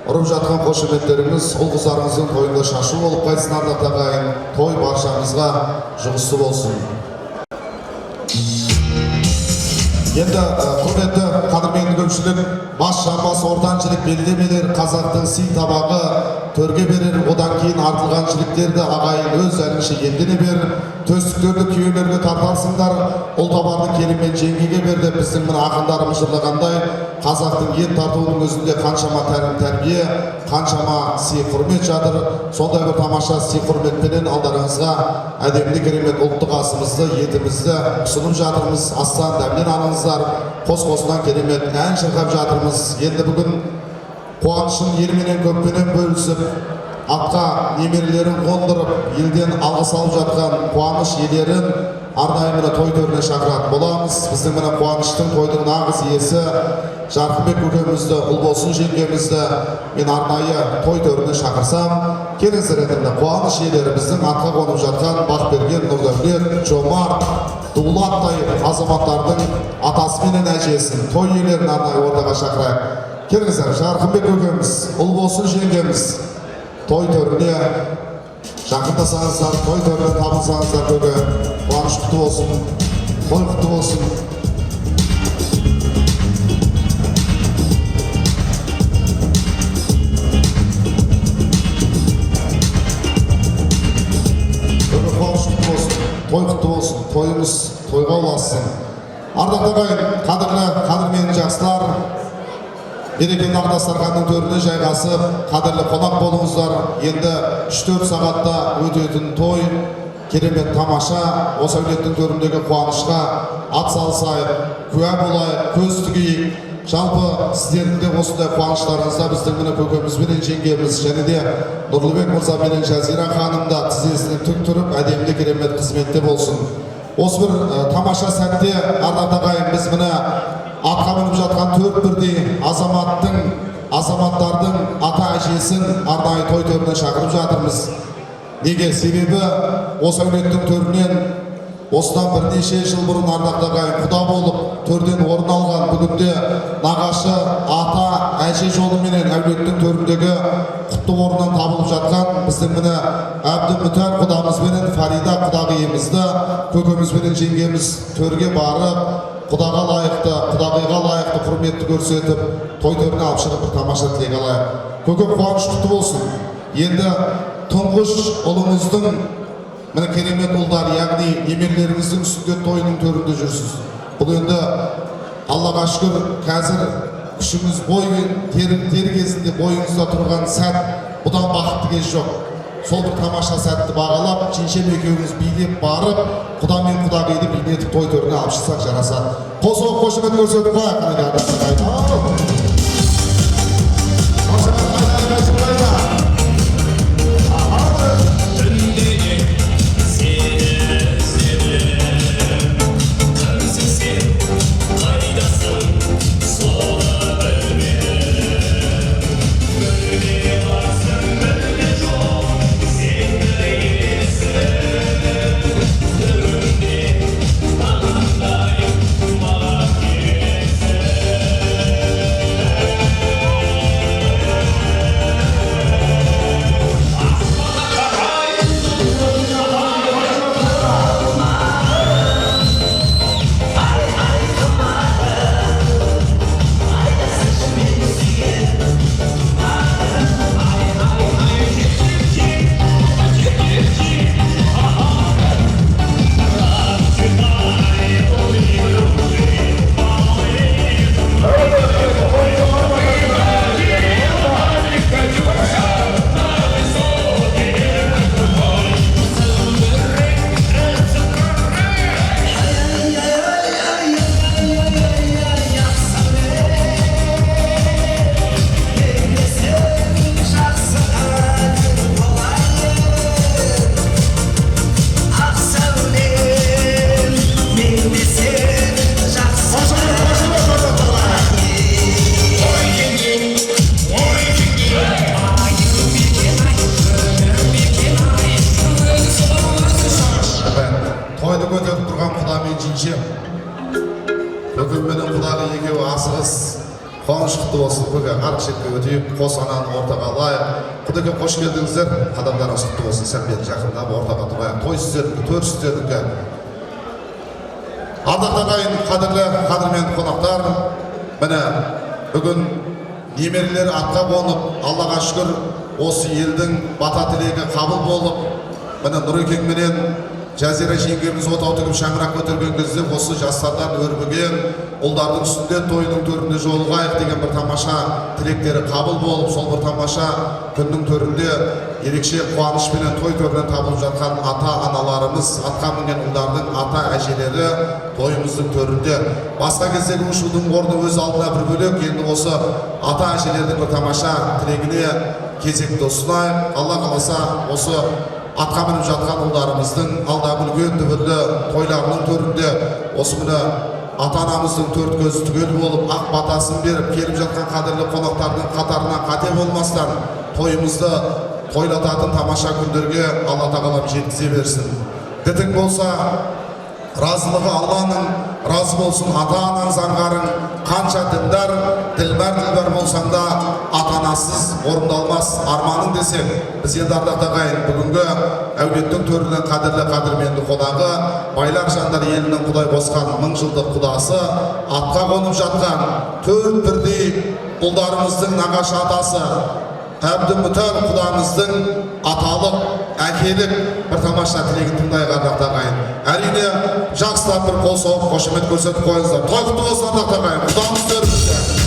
ұрып жатқан қошеметтеріңіз ұл қыздарыңыздың тойында шашу болып қайтсын. Ардақтағы ағайын, той баршамызға жұғысты болсын. Енді құрметті қадірменді көпшілік, бас жамбас ортан жілік белдемелер, қазақтың сый табағы төрге берер, одан кейін артылған жіліктерді ағайын өз әлінше елдене бер, төстіктерді күйеулерге тартарсыңдар, ұл табарды келінмен жеңгеге берді. Біздің мына ақындарымыз жырлағандай, қазақтың ет тартуының өзінде қаншама тәлім тәрбие, қаншама сый құрмет жатыр. Сондай бір тамаша сый құрметпенен алдарыңызға әдемді керемет ұлттық асымызды, етімізді ұсынып жатырмыз. Астан дәмнен алыңыздар, қос-қосынан керемет ән шырқап жатырмыз. Енді бүгін қуанышын елменен көппенен бөлісіп, атқа немерелерін қондырып, елден алғыс алып жатқан қуаныш иелерін арнайы мына той төріне шақыратын боламыз. Біздің мына қуаныштың тойдың нағыз иесі Жарқынбек көкемізді, Ұлбосын жеңгемізді мен арнайы той төріне шақырсам, келіңіздер енді қуаныш иелері біздің атқа қонып жатқан Бақберген, Нұрдәулет, Жомарт, Дулаттай азаматтардың атасы менен әжесін, той иелерін арнайы ортаға шақырайық. Келіңіздер, Жарқынбек көкеміз, Ұлбосын жеңгеміз той төріне жақындасаңыздар, той төріне табылсаңыздар, көке, қуаныш құтты болсын, той құтты болсын. Көке, қуаныш құтты болсын, той құтты болсын, тойымыз тойға ұлассын. Ардақтағы ағайын, қадірменді жақсылар, берекелі Ардастарханның төріне жайғасып, қадірлі қонақ болыңыздар. Енді 3-4 сағатта өтетін той, керемет тамаша, осы әулеттің төріндегі қуанышқа ат салысайық, куә болайық, көз тігейік. Жалпы сіздердің де осындай қуаныштарыңызда біздің міне көкеміз бенен жеңгеміз және де Нұрлыбек мырза менен Жазира ханым да тізесінен тік тұрып, әдемді керемет қызметте болсын. Осы бір тамаша сәтте ардақты ағайын, біз міне атқа мініп жатқан 4 бірдей азаматтардың ата әжесін арнайы той төріне шақырып жатырмыз. Неге? Себебі осы әулеттің төрінен осыдан бірнеше жыл бұрын ардақты ағайын құда болып төрден орын алған, бүгінде нағашы ата әже жолыменен әулеттің төріндегі құтты орнынан табылып жатқан біздің міне Әбдімүтәл құдамызбенен Фарида құдағиымызды көкемізбенен жеңгеміз төрге барып, құдаға лайықты, құдағиға лайықты құрметті көрсетіп, той төріне алып шығып бір тамаша тілек алайық. Көке, қуаныш құтты болсын. Енді тұңғыш ұлыңыздың міне керемет ұлдар, яғни немерелеріңіздің сүндет тойының төрінде жүрсіз. Бұл енді Аллаға шүкір, қазір күшіңіз тер кезінде бойыңызда тұрған сәт, бұдан бақытты кез жоқ. Сол бір тамаша сәтті бағалап, жеңшем екеуіңіз билеп барып, құда мен құдағиды билетіп той төріне алып шықсақ жарасады. Қошемет көрсетіп қояйық. Қуаныш құтты болсын. Көке қарық шетке өтейік, қос ананы ортаға алайық. Құдеке қош келдіңіздер. Қадамдарыңыз құтты болсын. Сән бері жақындап ортаға тұрайық. Той сіздердікі, төр сіздердікі. Ардақты ағайын, қадірмен қонақтар. Міне бүгін немерелері атқа қонып, Аллаға шүкір, осы елдің бата тілегі қабыл болып, міне Нұрекең менен Жазира жеңгеміз отау тігіп шаңырақ көтерген кезде осы жастардан өрбіген ұлдардың үстінде тойының төрінде жолығайық деген бір тамаша тілектері қабыл болып, сол бір тамаша күннің төрінде ерекше қуанышпенен той төрінен табылып жатқан ата-аналарымыз, атқа мінген ұлдардың ата әжелері тойымыздың төрінде. Басқа кездегі ұшудың орны өз алдына бір бөлек, енді осы ата әжелердің бір тамаша тілегіне кезекті ұсынайық. Алла қаласа осы атқа мініп жатқан ұлдарымыздың алдағы үлкен дүбірлі тойларының төрінде осы міне ата-анамыздың төрт көзі түгел болып ақ батасын беріп келіп жатқан қадірлі қонақтардың қатарына қате болмастан тойымызды тойлататын тамаша күндерге Алла тағалам жеткізе берсін. Дітің болса разылығы Алланың, разы болсын ата-анаң заңғарың, қанша діндар, ділбар болсаң да ата-анасыз орындалмас арманың десең, біз енді ардақты ағайын бүгінгі әулеттің төрінен қадірменді қонағы, байлар жандар елінің құдай қосқан 1000 жылдық құдасы, атқа қонып жатқан төрт бірдей ұлдарымыздың нағашы атасы Әбдімүтәл құдамыздың аталық, әкелік бір тамаша тілегін тыңдайық ардақты ағайын. Әрине жақсылап бір қол соғып, қошемет көрсетіп қойыңыздар. Той құтты болсын ардақты ағайын. Құдамыз төрімізде.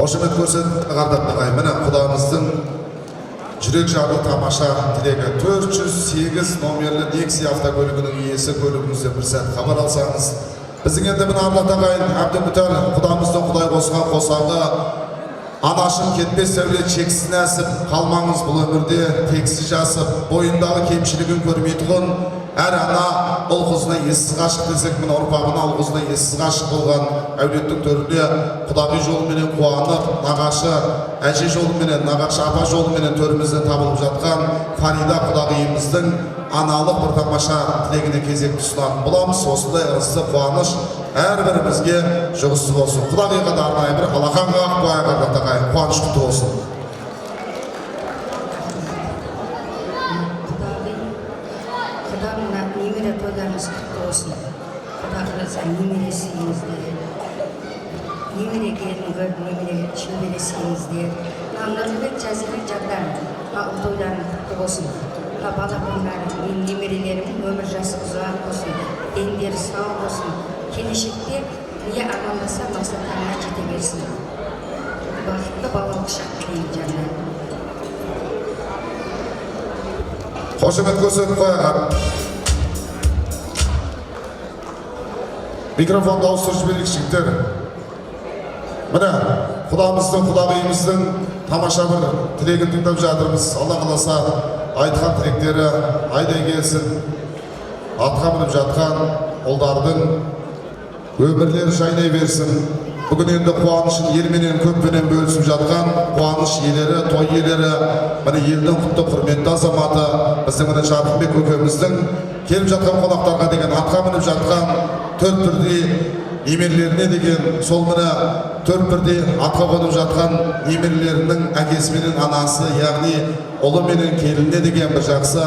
Қошемет көрсетіп ардақты ағайын. Міне құдамыздың жүрек жарды тамаша тілегі 408 номерлі Nexia автокөлігінің иесі көлігіңізде бір сәт хабар алсаңыз. Біздің енді міне ардақты ағайын Әбдімүтәл құдамыздың құдай қосқан қосағы анашым кетпес сәулет шексіз нәсіп, қалмаңыз бұл өмірде тексіз жасып, бойындағы кемшілігін көрмейтұғын, әр ана ұл қызына ессіз ғашық десек, міне ұрпағына ұл қызына ессіз ғашық болған әулеттің төрінде құдағи жолыменен қуанып, нағашы әже жолыменен, нағашы апа жолыменен төрімізден табылып жатқан Фарида құдағиымыздың аналық бір тамаша тілегіне кезекті ұсынатын боламыз. Осындай ырысты қуаныш әрбірімізге жұғысты болсын. Құдағиға да арнайы бір алақан қағып қояйық ардақты ағайын. Қуаныш құтты болсын. Құдағына немере тойларыңыз құтты болсын. Құдағыңызға немере сүйіңіздер. Немере келін көріп, немере шөбере сүйіңіздер. Нұрлыбек Жазира жандар тойларың құтты болсын. Бала болғандар, немерелерім өмір жасы ұзақ болсын, дендері сау болсын. Келешекте не армандаса мақсаттарына жете берсін. Бақытты балалық шақ тілеймін жандар. Қошемет көрсетіп қояйық. Микрофонды ауыстырып жіберейік жігіттер. Міне құдамыздың, құдағиымыздың тамаша бір тілегін тыңдап жатырмыз. Алла қаласа айтқан тілектері айдай келсін. Атқа мініп жатқан ұлдардың өмірлері жайнай берсін. Бүгін енді қуанышын елменен көппенен бөлісіп жатқан қуаныш иелері, той иелері, міне елдің құтты құрметті азаматы, біздің міне Жарқынбек көкеміздің келіп жатқан қонақтарға деген атқа мініп жатқан төрт бірдей немерелеріне деген сол міне төрт бірдей атқа қонып жатқан немерелерінің әкесі менен анасы, яғни ұлы менен келініне деген бір жақсы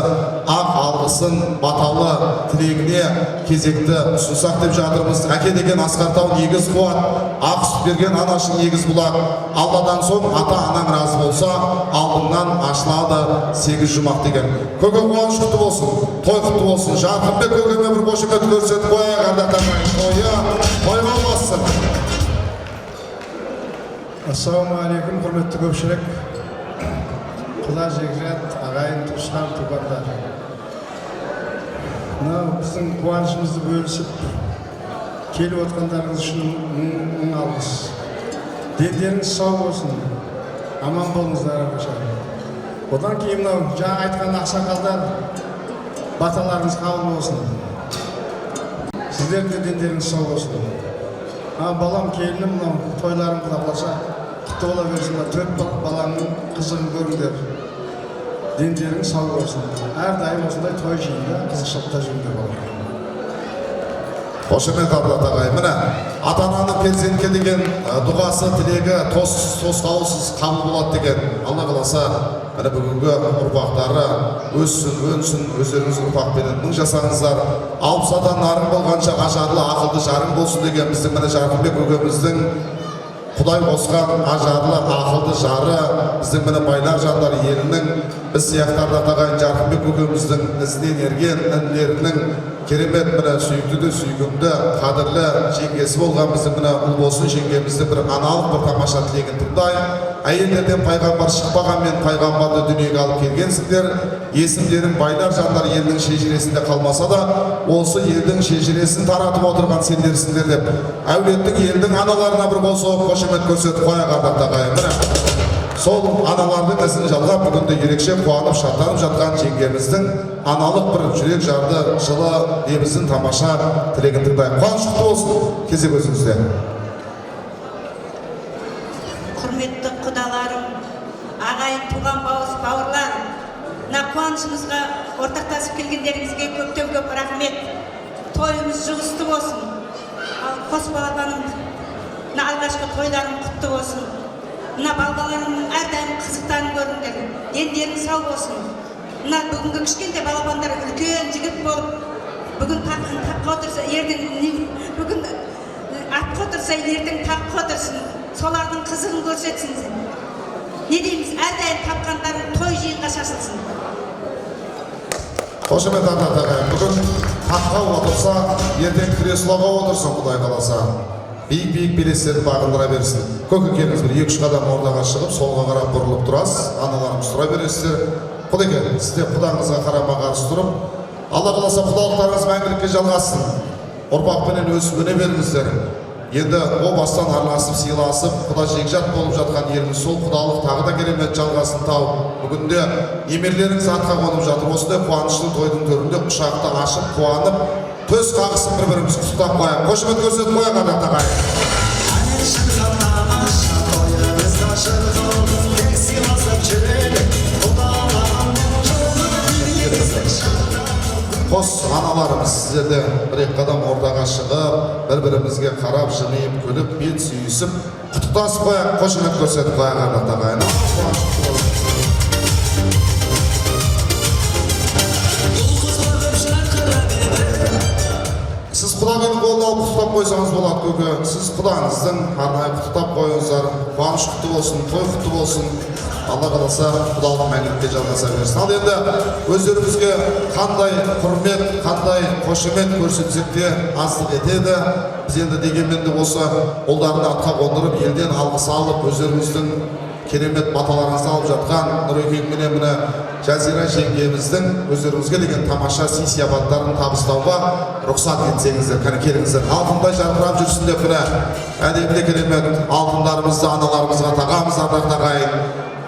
ақ алғысын, баталы тілегіне кезекті ұсынсақ деп жатырмыз. Әке деген асқартау негіз қуат, ақ сүт берген анашың негіз бұлақ. Алладан соң ата-анаң разы болса, алдыңнан ашылады 8 жұмақ деген. Көке қуаныш құтты болсын, той құтты болсын. Жарқынбек көкеме бір қошемет көрсетіп қояйық ардақты ағайын. Тойға бассын. Ассалаумағалейкум, құрметті көпшілік. Құда жекжат, ағайын, туысқан, туғандар. мынау біздің қуанышымызды бөлісіп келіп отқандарыңыз үшін мың алғыс. Дендеріңіз сау болсын, аман болыңыздар әрқашан. Одан кейін мынау жаңа айтқан ақсақалдар баталарыңыз қабыл болсын. Сіздердің де дендеріңіз сау болсын. Балам келінім мынау тойларың құда қаласа құтты бола берсін. 4 балаңның қызығын көріңдер. Дендеріңіз сау болсын. Әрдайым осындай той жиында қызықшылықта жүріңдер балам. Қошемет Абдат ағай, міне ата-ананың перзентке деген дұғасы, тілегі тосқауылсыз қабыл болады деген. Алла қаласа, міне бүгінгі ұрпақтары өссін, өнсін, өздеріңіз ұрпақпенен мың жасаңыздар. Алпысадан нарың болғанша ажарлы, ақылды жарың болсын деген біздің міне Жарқынбек өгеміздің Құдай қосқан ажарлы, ақылды жары, біздің міне байлар жандар елінің, біз сияқтарды атағайын Жарқынбек өгеміздің ізінен ерген інілерінің керемет міне сүйікті де сүйкімді, қадірлі жеңгесі болған біздің міне Ұлбосын жеңгеміздің бір аналық бір тамаша тілегін тыңдай. Әйелдерден пайғамбар шықпағанмен пайғамбарды дүниеге алып келгенсіңдер. Есімдерің байлар жандар елдің шежіресінде қалмаса да, осы елдің шежіресін таратып отырған сендерсіңдер деп. Әулеттің елдің аналарына бір қол соғып қошемет көрсетіп қояйық ардақты ағайын. Сол аналардың ізін жалғап бүгінде ерекше қуанып шаттанып жатқан жеңгеміздің аналық бір жүрек жарды жылы лебізін тамаша тілегін тыңдайық. Қуаныш құтты болсын. Кезек өзіңізде. Құрметті құдаларым, ағайын, туған бауырлар, мына қуанышымызға ортақтасып келгендеріңізге көптен көп рахмет. Тойымыз жұғысты болсын. Қос балапаным, мына алғашқы тойларым құтты болсын. Мына балаларымның әрдайым қызықтарын көріңдер. Дендерің сау болсын. Мына бүгінгі кішкентай балапандар үлкен жігіт болып, бүгін таққа отырса, бүгін атқа отырса, ертең таққа отырсын. Солардың қызығын көрсетсін. Не дейміз, әрдайым тапқандарын той жиынға шашылсын. Қошемет Абдат ағайын, бүгін таққа отырса, ертең креслоға отырсын, Құдай қаласа. Биік-биік белестерді бағындыра берсін. Көкі келіңіз бір 2-3 қадам ордаға шығып, солға қарап бұрылып тұрасыз, аналарымыз тұра бересіздер. Құдеке, сізде құдаңызға қарама қарсы тұрып, Алла қаласа құдалықтарыңыз мәңгілікке жалғасын. Ұрпақпенен өсіп өне беріңіздер. Енді о бастан араласып, сыйласып, құда жекжат болып жатқан еліміз сол құдалық тағы да керемет жалғасын тауып, бүгінде немерелеріңіз атқа қонып жатыр. Осындай қуанышты тойдың төрінде құшақты ашып, қуанып, төс қағысып бір-біріміз құттықтап қояйық. Қошемет көрсетіп қояйық ардақты ағайын. Қос аналарымыз сіздерде бір-екі қадам ордаға шығып, бір-бірімізге қарап, жымиып, күліп, бет сүйісіп, құттықтасып қояйық, қошемет көрсетіп қояйық ардақты ағайын. Сіз құдағының қолын алып құттықтап қойсаңыз болады, көке. Сіз құдаңыздың арнайы құттықтап қойыңыздар. Қуаныш құтты болсын, той құтты болсын. Алла қаласа құдалығын мәңгілікке жалғаса берсін. Ал енді өздеріңізге қандай құрмет, қандай қошемет көрсетсек те аздық етеді. Біз енді дегенмен де осы ұлдарды атқа қондырып, елден алғыс алып, өздеріңіздің керемет баталарыңызды алып жатқан Нұрекең менен міне Жазира жеңгеміздің өздеріңізге деген тамаша сый-сияпаттарын табыстауға рұқсат етсеңіздер, кәне келіңіздер. Алтындай жарқырап жүрсін деп міне әдемі керемет алтындарымызды аналарымызға тағамыз ардақты ағайын.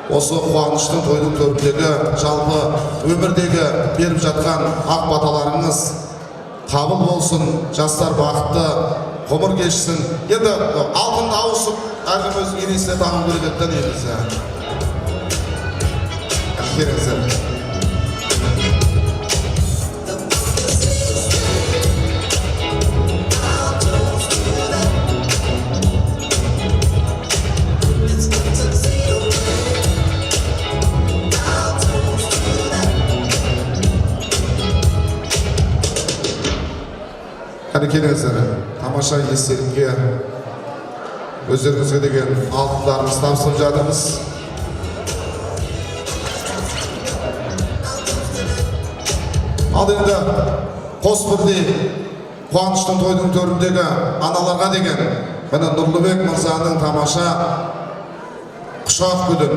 Осы қуаныштың тойдың төріндегі жалпы өмірдегі беріп жатқан ақ баталарыңыз қабыл болсын, жастар бақытты ғұмыр кешсін. Енді алтынды ауысып, әркім өз енесіне тағым керек еді негізі. Келіңіздер. Қане келіңіздер, тамаша естелікке өздеріңізге деген алтындарымыз тапсырып жатырмыз. Ал енді қос бірдей қуаныштың тойдың төріндегі аналарға деген міне Нұрлыбек мырзаның тамаша құшақ гүлін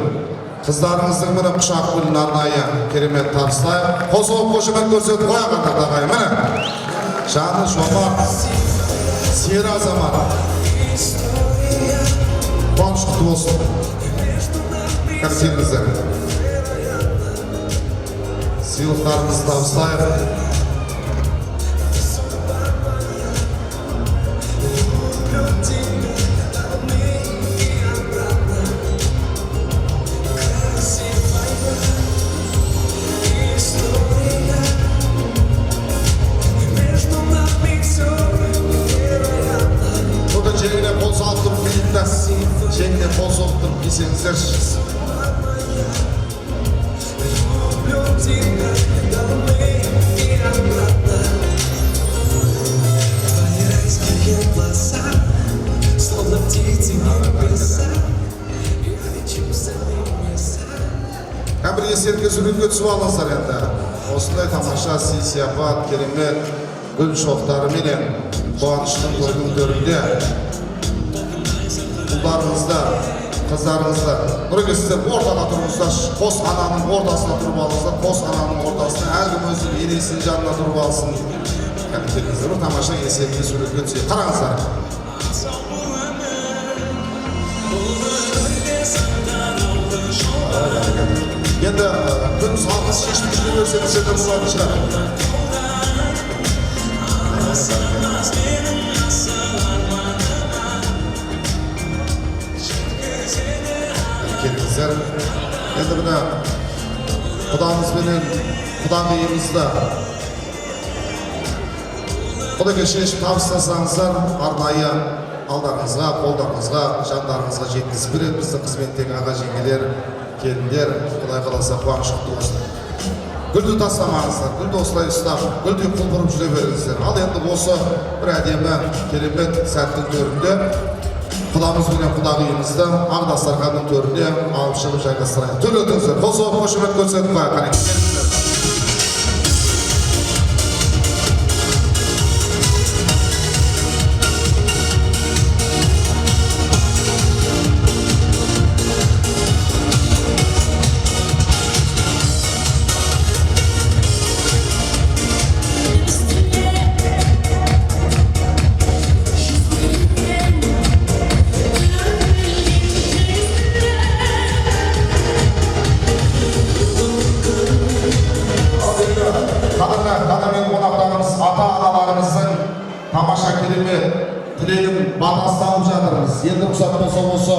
Kızlarınыздың міне құшақ гүлін арнайы керемет табыстайық. Қосылып қошемет көрсетіп қойған ағайын міне. Жаны жомарт, сері азамат. Қуаныш құтты болсын. Келіңіздер. Сыйлықтарымызды табыстайық. Жеңіне қол салып тұрып келді. Жеңіне қол салып тұрып келсеңіздер. Бір есерге суретке түсіп алыңыздар енді. Осындай тамаша сый-сияпат, керемет гүл шоқтары менен қуаныштың тойдың төрінде ұлдарыңызда, қыздарыңызда нұреке сіздер ортаға тұрыңыздар, қос ананың ортасына тұрып алыңыздар, қос ананың ортасына әркім өзінің енесінің жанына тұрып алсын. Келіңіздер, тамаша есерге суретке түсіп қараңыздар. Енді күн салғыз шешіп жүре берсеңіз жетер болатын шығар. Келіңіздер. Енді міне құдамызбенен құдағиымызды құдеге шешіп табыстасаңыздар, арнайы алдарыңызға, қолдарыңызға, жандарыңызға жеткізіп береді біздің қызметтегі аға жеңгелер, келіндер, Құдай қаласа қуаныш құтты болсын. Гүлді тастамаңыздар, гүлді осылай ұстап, гүлді құлпырып жүре беріңіздер. Ал енді осы бір әдемі, керемет сәттің төрінде құдамыз бен құдағиымызды ақ дастарханның төрінде алып шығып жайғастырайық. Төл өтіңіздер, қол соғып қошемет көрсетіп қойайық. Тамаша керемет тілегін батасталып жатырмыз. Енді рұқсат болса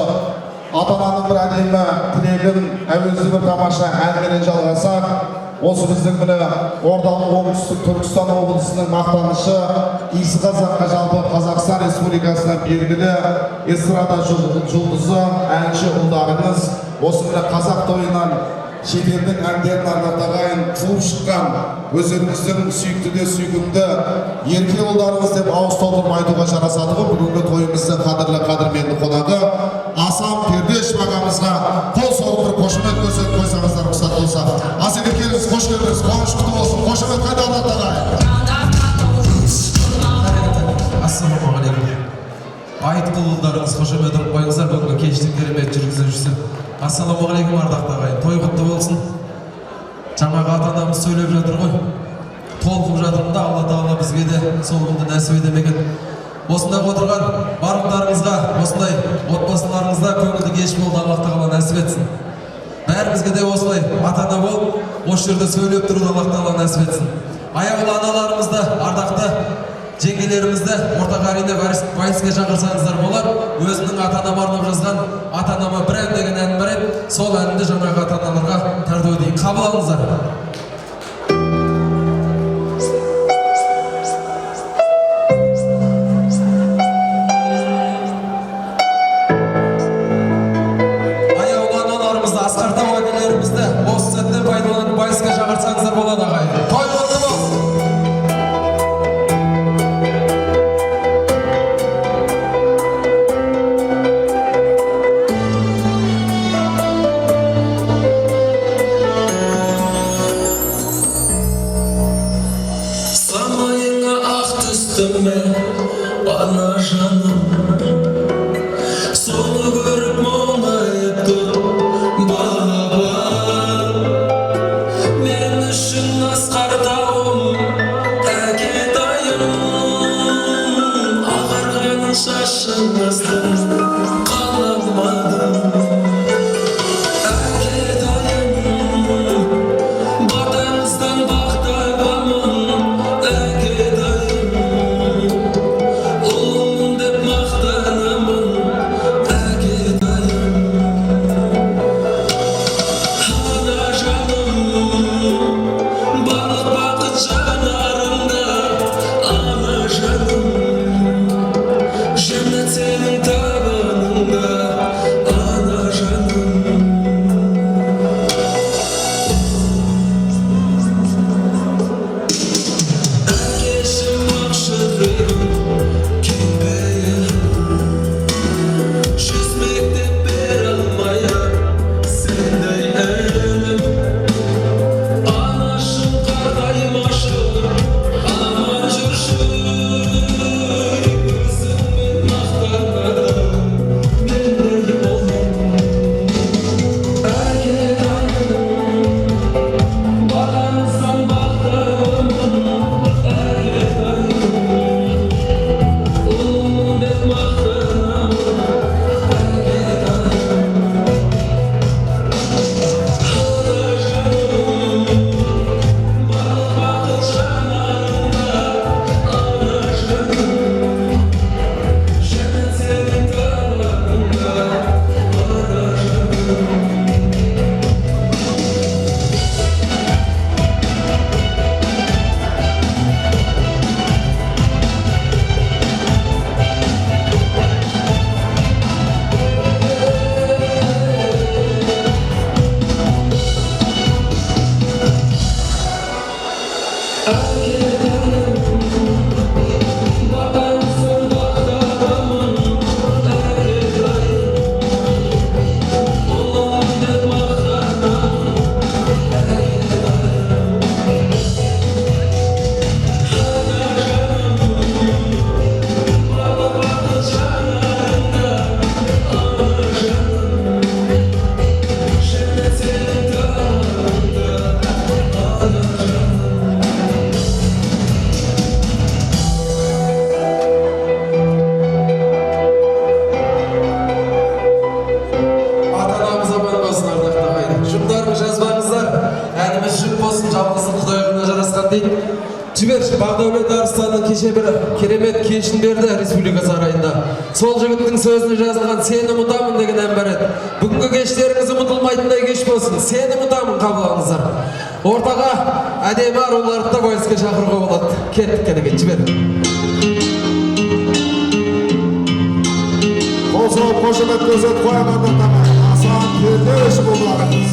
ата-ананың бір әдемі тілегін әуезді бір тамаша әңгіменен жалғасақ, осы біздің міне орталық оңтүстік Түркістан облысының мақтанышы, иісі қазаққа жалпы Қазақстан Республикасына белгілі эстрада жұлдызы, әнші ұлдарыңыз осы міне қазақ тойынан шетелдің әндерін арнатағайын қуып шыққан өздеріңіздің сүйікті де сүйкімді ерке ұлдарыңыз деп ауыз толтырып айтуға жарасады ғой. Бүгінгі тойымыздың қадірменді қонағы Асан Пердешев ағамызға қол соғып бір қошемет көрсетіп қойсаңыздар рұқсат болса. Асеке келіңіз, қош келдіңіз, қуаныш құтты болсын. Қошемет қайда арнатағайын. Ассалаумағалейкум. Айтқыл ұлдарыңыз қошемет ұрып қойыңыздар, бүгінгі кештің керемет жүргізушісі. Ассалаумағалейкум ардақты ағайын, той құтты болсын. Жаңағы ата-анамыз сөйлеп жатыр ғой. Толқып жатырмын да, Алла Тағала бізге де сол күнді нәсіп етемеген. Осында отырған барлықтарыңызға, осындай отбасыларыңызда көңілді кеш болды, Алла Тағала нәсіп етсін. Бәрімізге де осылай ата-ана болып, осы жерде сөйлеп тұруды Алла Тағала нәсіп етсін. Аяулы аналарымызды, ардақты жеңгелерімізді ортаға әрине вальске шақырсаңыздар болар. Өзінің ата-анама арнап жазған ата-анама бір ән деген ән бар еді, сол әнді жаңағы ата-аналарға тарту етейін. Қабыл алыңыздар. Аяулы аналарымызды, асқарта уәкілдерімізді осы сәттен пайдаланып вальске шақырсаңыздар болады ағайын. Той құтты болсын. Bağdәулет Арыстанның кеше бір керемет кешін берді Республика сарайында. Сол жігіттің сөзіне жазылған «Сені ұмытамын» деген ән бар еді. Бүгінгі кештеріңіз ұмытылмайтындай кеш болсын. «Сені ұмытамын» қабыл алыңыздар. Ортаға әдемі аруларды да вальске шақыруға болады. Кеттік кәдеге жібер. Қосып қошемет көзет қойғандықтан Асан Пердеш болағымыз.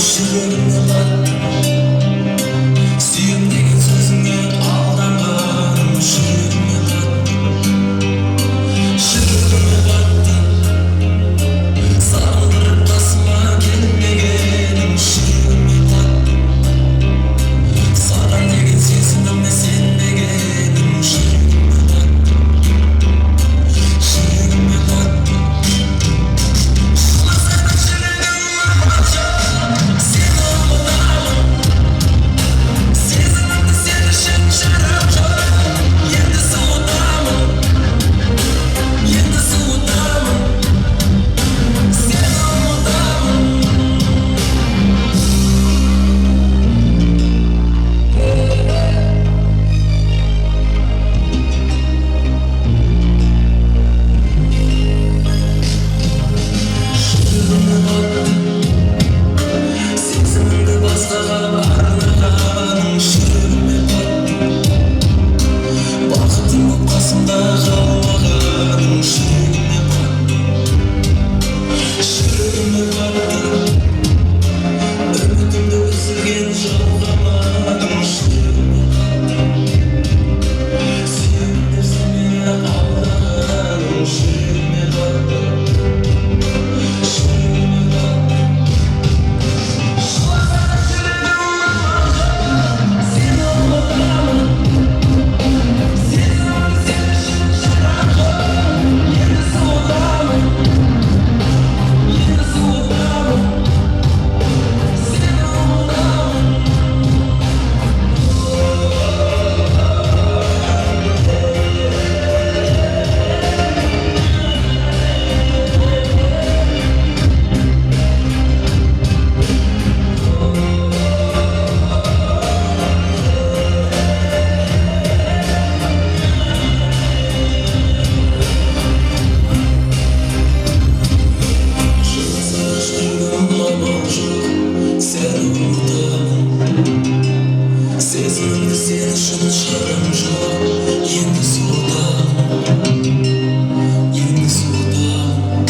Suyum сен үшін шарам жоқ, енді суытам, енді суытам.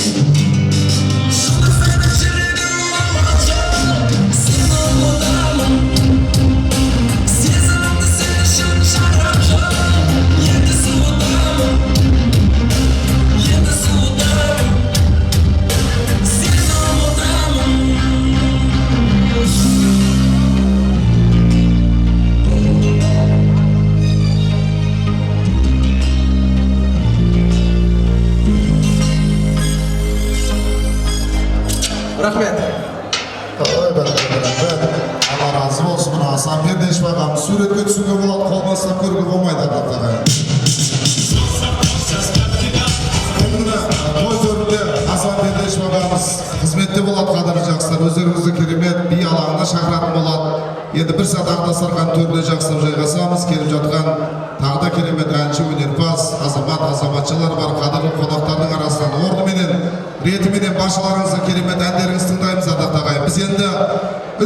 Шынықсайда жүрегім аман жоқ, сені ұмытамын. Сезімімді сен үшін шарам жоқ, енді суытамын, енді суытамын. Сені ұмытамын. Рахмет. Ой, бәрекелді. Алла разы болсын. Мына Асан Пердешов ағамыз суретке түсуге болады, қол бастап көруге болмайды ағаттағы. Міне той төрінде Асан Пердешов ағамыз қызметте болады, қадірлі жақсылар. Өздеріңізді керемет би алаңына шақыратын болады. Енді бір сағат Дастархан төріне жақсылап жайғасамыз. Келіп жатқан тағы да керемет әнші, өнерпаз, азаматшылар бар. Қадірлі қонақтардың арасынан орныменен, ретіменен баршаларыңызды керемет әндеріңізді тыңдаймыз ардақты ағайын. Біз енді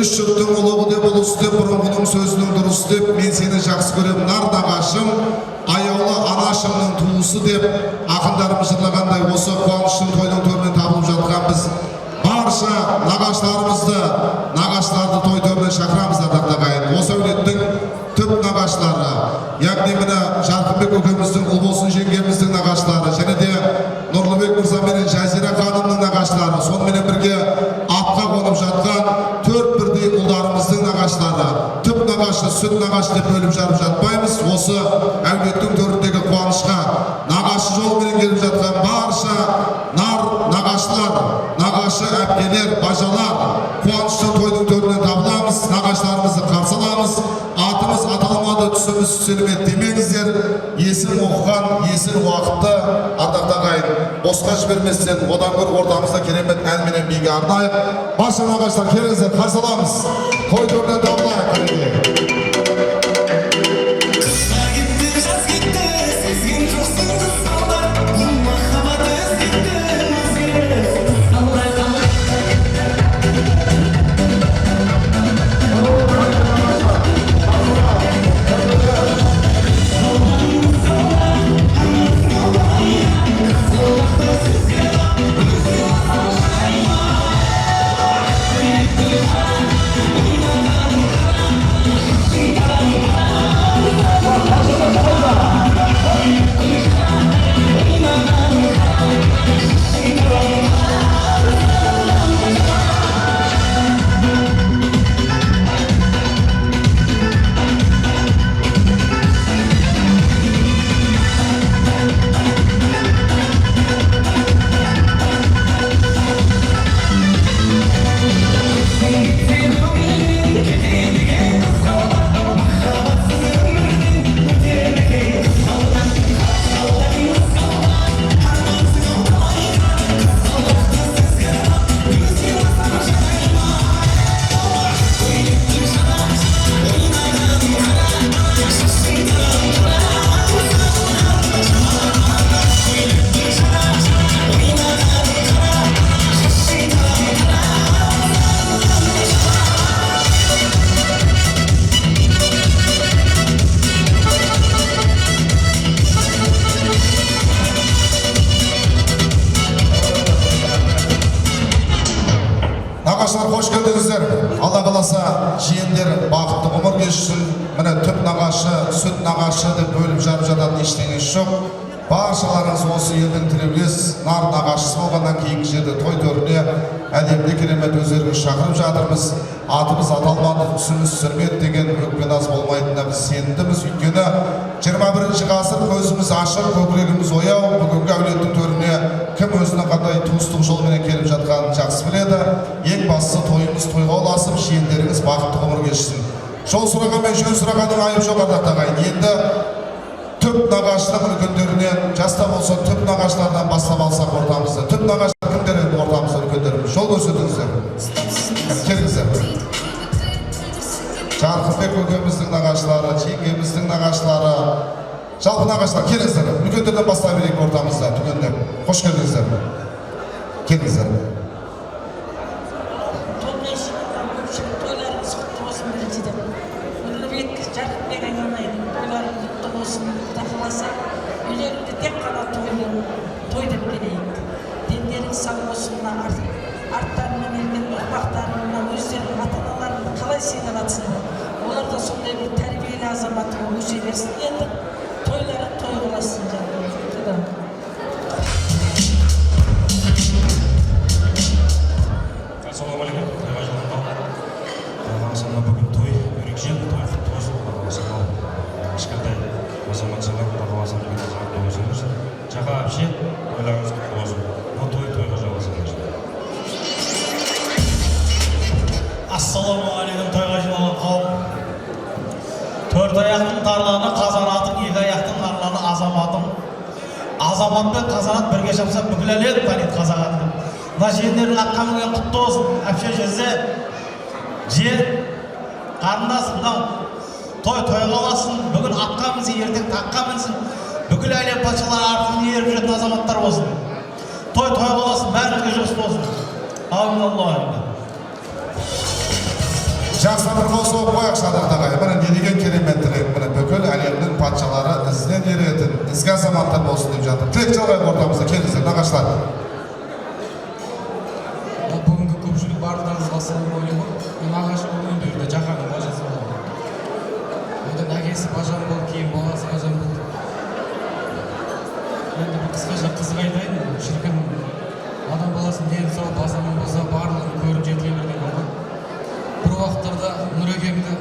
үш жұрттың ұлығы деп, ұлысы деп, бұрынғының сөзінің дұрысы деп, мен сені жақсы көремін, нар нағашым, аяулы анашымның туысы деп, ақындарымыз жырлағандай осы қуаныштың тойдың төрінен табылып жатқан біз барша нағашыларды той төріне шақырамыз ардақты ағайын. Осы әулеттің түп нағашылары, яғни міне Жарқынбек көкеміздің, Ұлбосын жеңгеміздің нағашылары, және де Нұрлыбек мырза менен Жазира ханымның нағашылары, сонымен бірге атқа қонып жатқан төрт бірдей ұлдарымыздың нағашылары, түп нағашы, сүт нағашы деп бөліп жарып жатпаймыз. Осы әулеттің төріндегі қуанышқа нағашы жолымен келіп жатқан барша нар нағашылар, нағашы әпкелер, бажалар, қуаныштың тойдың төрінен табыламыз, нағашыларымызды қарсы аламыз. Атымыз аталмады, түсіміз түселмеді демеңіздер. Есіл оқыған, есіл уақытты ардақты ағайын босқа жіберместен, одан гөрі ортамызда керемет ән менен биге арнайық. Барша нағашылар келіңіздер, қарсы аламыз. Той төрінен табылайық кәдеге. Қыста кетті, жаз кетті, сезген жоқсың қыстауда, бұл махаббат өзгерді, қалай. Нағашылар қош келдіңіздер. Алла қаласа жиендер бақытты ғұмыр кешсін. Міне түп нағашы, сүт нағашы деп бөліп жарып жататын ештеңесі жоқ. Баршаларыңыз осы елдің тірелес нар нағашысы болғаннан кейінгі жерде той төріне әдемі керемет өздеріңіз шақырып жатырмыз. Атымыз аталмады, түсіміз түсірмеді деген өкпе-наз болмайтынына біз сенімдіміз. Өйткені 21 ғасыр көзіміз ашық, көкірегіміз ояу. Бүгінгі әулеттің төріне кім өзінің қандай туыстық жолмен келіп жатқанын жақсы біледі. Ең бастысы тойымыз тойға ұласып, жиендеріңіз бақытты ғұмыр кешсін. Жол сұраған мен жөн сұрағанның айып жоқ ардақты ағайын. Енді түп нағашының үлкендерінен, жаста болса түп нағашылардан бастап алсақ ортамызда. Түп нағашылар кімдер енді ортамызда үлкендеріміз? Жол көрсетіңіздер. Келіңіздер. Жарқынбек көкеміздің нағашылары, жеңгеміздің нағашылары, жалпы нағашылар келіңіздер. Үлкендерден бастай берейік ортамызда, түгендеп. Қош келдіңіздер. Келіңіздер. Тойларыңыз құтты болсын біріншіден. Нұрлыбек, Жарқынбек айналайын. болсын. Құда қаласа үйлеріңде тек қана той деп келейік. Дендерің сау болсын. Арттарынан ерген ұрпақтарына өздерінің ата-аналарını қалай сыйлатсын. Олар да сондай бір тәрбиелі азаматқа өсе берсін. Енді тойлары той қыласын жаным. Ассалаумағалейкум. Ағасына бүгін той, ерекше той құтты болсын. Ағасына кішкентай азаматшалар бағаласын бүгін азаматта болсыңыз. Жақа әпше, ойларыңыз құтты болсын. Бұл тойға жалғасыңыз. Ассалаумағалейкум, тойға жиналған қауым. Төрт аяқтың тарланы, қазанатың, екі аяқтың тарланы, азаматым. Азамат пен қазанат бірге шапса бүкіл әлем таниды қазақ атты. Мына жиендердің атқа мінген құтты болсын. Әпше жерде жер қарындас мынау той қаласын. Бүгін атқа мінсін, ертең таққа мінсін. Бүкіл әлем патшалары артынан еріп жүретін азаматтар болсын. Той қаласын, бәрімізге жұғыс болсын. Амин Аллаху. Жақсы бір қосып қояқ шадақтаға. Міне не деген керемет тілек. Міне бүкіл әлемнің патшалары ізінен еретін ізгі азаматтар болсын деп жатыр. Тілек жалғай ортамызда келіңіздер, нағаштар. Бүгінгі көпшілік барлықтарыңызға ассалаумағалейкум. Мен ағашы болуын берді, жақаның бажасы болды. Одан әкесі бажан болды, кейін баласы бажан болды. Енді бір қысқаша қызық айтайын, шіркін адам баласын дені сау, басамын болса барлығын көріп жетіле берген болған. Бір уақыттарда Нұрекеңді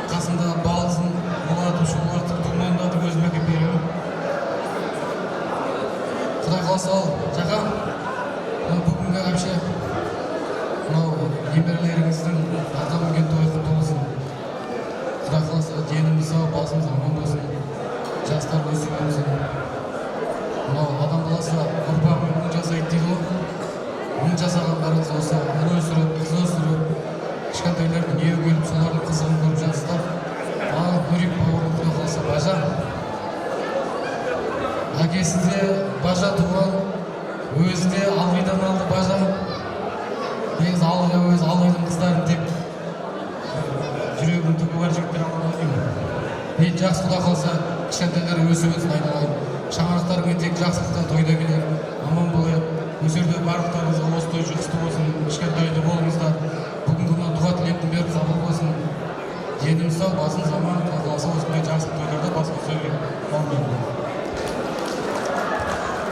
қасында балысын молатып, шулатып, думандатып өзіме әкеп беремін. Құдай қаласа ал, жақа, бүгінгі әпше, мынау немерелеріңіздің атқа мінген тойы құтты болсын. Құдай қаласа деніміз сау, басымыз аман болсын. Жастар өсіп өсін. Мынау адам баласы ұрпағын мың жасайды дейді ғой. Мың жасағандарыңыз болса, ұл өсіріп, қыз өсіріп, кішкентайлардың не келіп, солардың қызығын көріп жатсыздар. Нұрек бауырым құдай қаласа бажа. Әкесі де бажа туған, өзі де Алғидан алды бажа. Негізі Алға өзі Алғидың қыздарын тек жүрегінің түгі бар жігіттер аламын. Мен жақсы құда қалса кішкентайлар өсіп өсін айналайын. Шаңырақтарыңмен тек жақсылықта тойда келер, аман болайық. Өздерде барлықтарыңызға осы той жұғысты болсын, кішкентайды болыңыздар. Бүгінгі мына дұға тілектің бәрі қабыл болсын. Денім сау, басын заман, қаласа осындай жақсы тойларда басқа сөйлейін.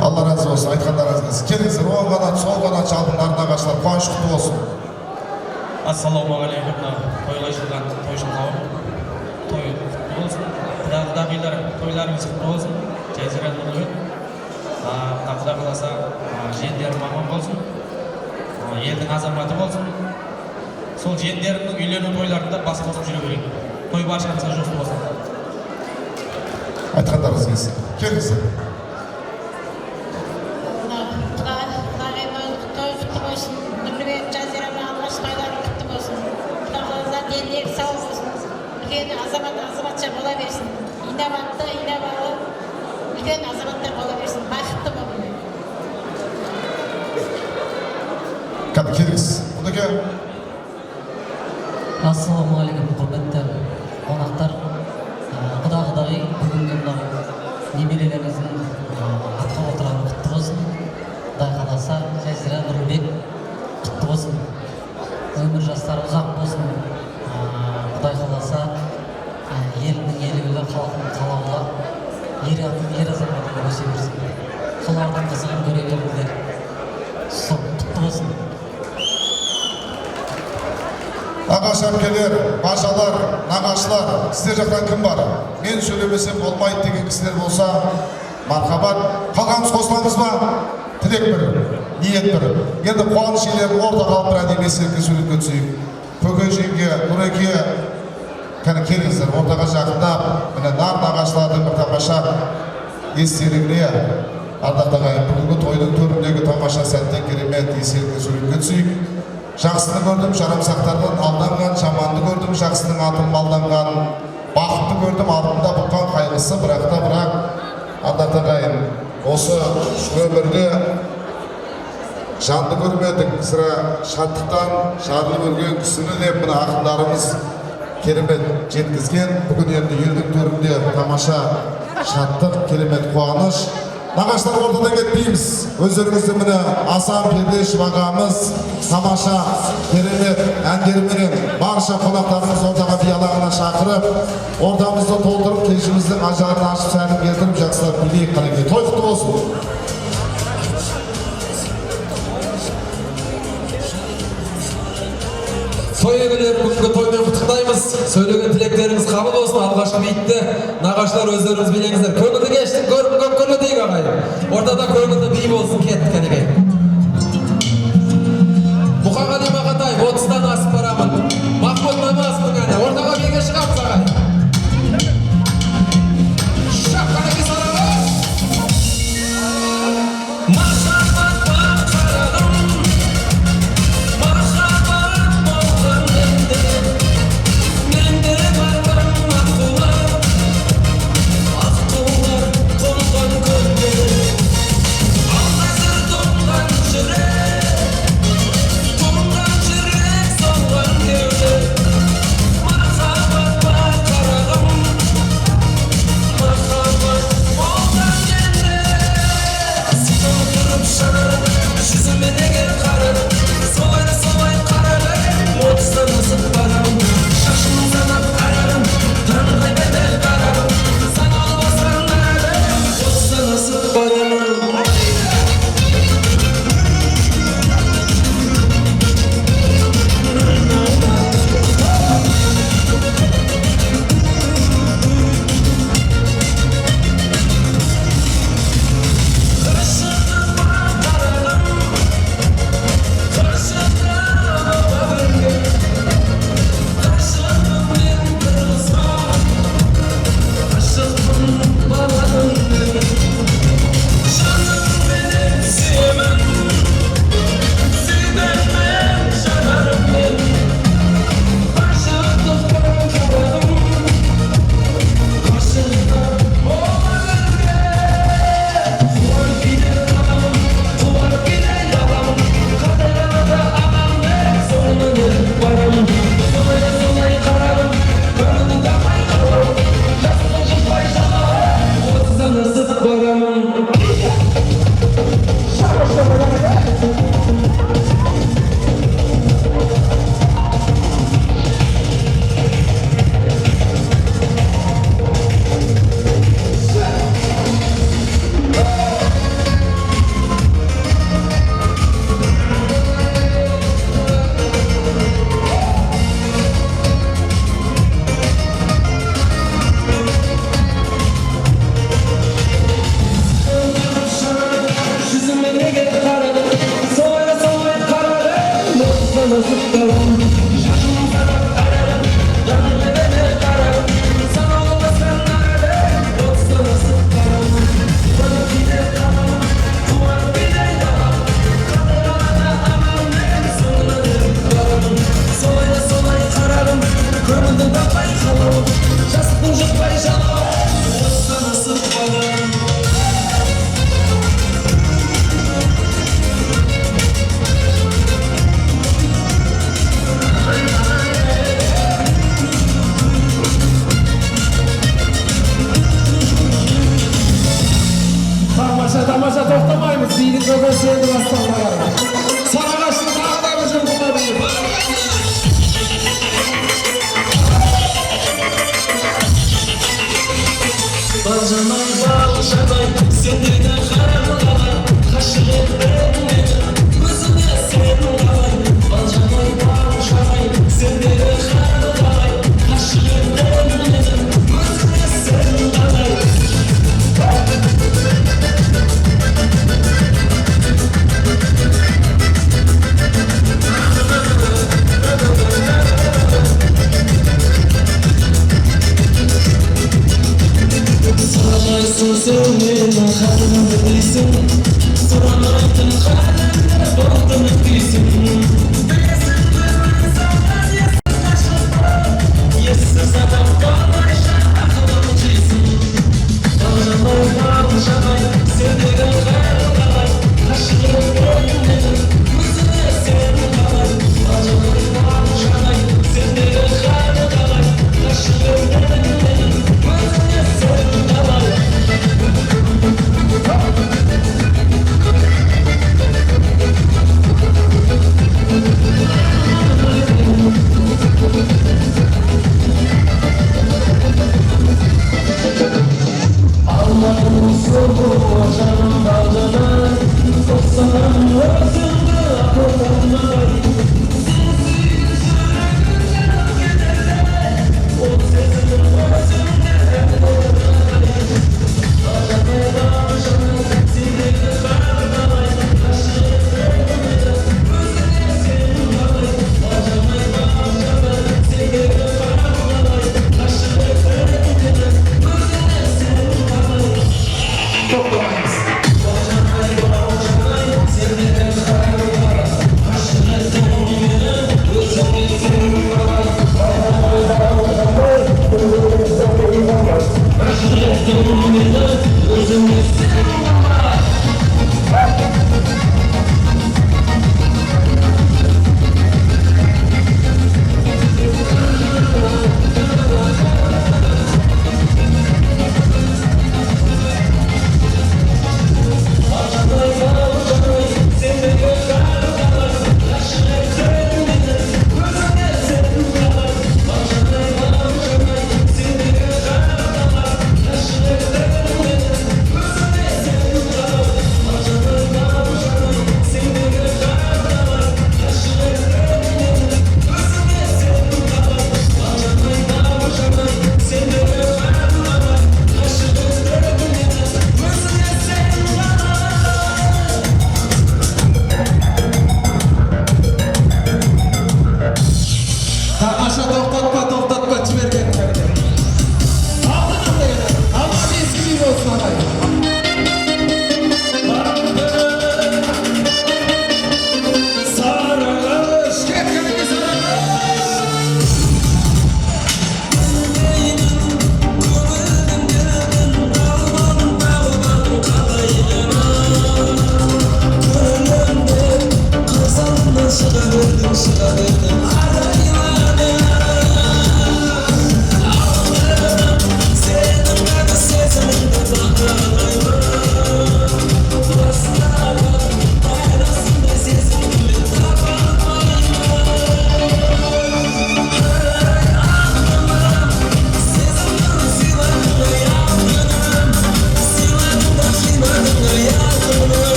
Алла разы болсын, айтқандарыңыз. Келіңіздер, оң қанат, сол қанат жалпындар, нағаштар, қуаныш құтты болсын. Ассалаумағалейкум, тойға жиналған тойшыл қауым. Той құтты болсын. Құдағилар, тойларыңыз құтты болсын. Жазира нұрлы. Құда қаласа жиендерім аман болсын. Елдің азаматы болсын. Сол жиендерімнің үйлену тойларында бас қосып жүре берейік. Той баршамызға жұғысты болсын. Айтқандарыңыз келсін. Келіңіздер. Той құтты болсын. Нұрлыбек жазираның алғаш тойлары құтты болсын. Құда қаласа дендегі сау болсын. Үлкен азаматша бола берсін. Инабатты, инабалы, үлкен азаматтар бола берсін. Бақытты болсын. Кәді келіңіз. Құдеке. Ассалаумағалейкум, құрметті қонақтар. Құда-құдағи, бүгінгі мынау немерелеріңіздің атқа отырғаны құтты болсын. Құдай қаласа, Жазира Нұрбек құтты болсын. Өмір жастары ұзақ болсын. Құдай қаласа, елінің елеулі, халқының қалаулы, ер азаматына өсе берсін. Солардың қызығын көре беріңіздер. Сол құтты болсын. Ағаш әпкелер, бажалар, нағашылар, сіздер жақтан кім бар? Мен сөйлемесем болмайды деген кісілер болса, мархабат. Қалғанымыз қосыламыз ба? Тілек бір, ниет бір. Енді қуаныш иелерін ортаға алып бір әдемі естелікке суретке түсейік. Көкежеңге, Нұреке, кәне келіңіздер, ортаға жақындап, міне нар нағашылардың бір тамаша естелігіне, ардақты ағайын, бүгінгі тойдың төріндегі тамаша сәттен керемет естелікке суретке түсейік. Жақсыны көрдім, жарамсақтардан алданған, жаманды көрдім, жақсының атын малданған, бақытты көрдім, артында бұққан қайғысы, бірақ ардақты ағайын, осы өмірде жанды көрмедік, сірә шаттықтан жарылып өлген кісіні деп мына ақындарымыз керемет жеткізген. Бүгін енді елдің төрінде тамаша тамаша шаттық, керемет қуаныш. Нағаштар, ортадан кетпейміз. Өздеріңізді міне Асан Пердешев ағамыз тамаша керемет әндеріменен барша қонақтарымыз ортаға биялағына шақырып, ортамызды толтырып, кешіміздің ажарын ашып сәнін келтіріп, жақсылап билейік қанекей. Той құтты болсын. Той егелер, бүгінгі тоймен құттықтаймыз. Сөйлеген тілектеріңіз қабыл болсын. Алғашқы бейітті нағаштар өздеріңіз білеңіздер. Көңілді кештің, көп көңілді дейік ағайын. Ортада көңілді бей болсын, кеттік кәнекей. Мұқағали Мақатаев, 30-дан асып барамын. Махмұд Намазовтың әні, ортаға биге шығамыз ағайын. Шап кәнекей сарағыз. Sen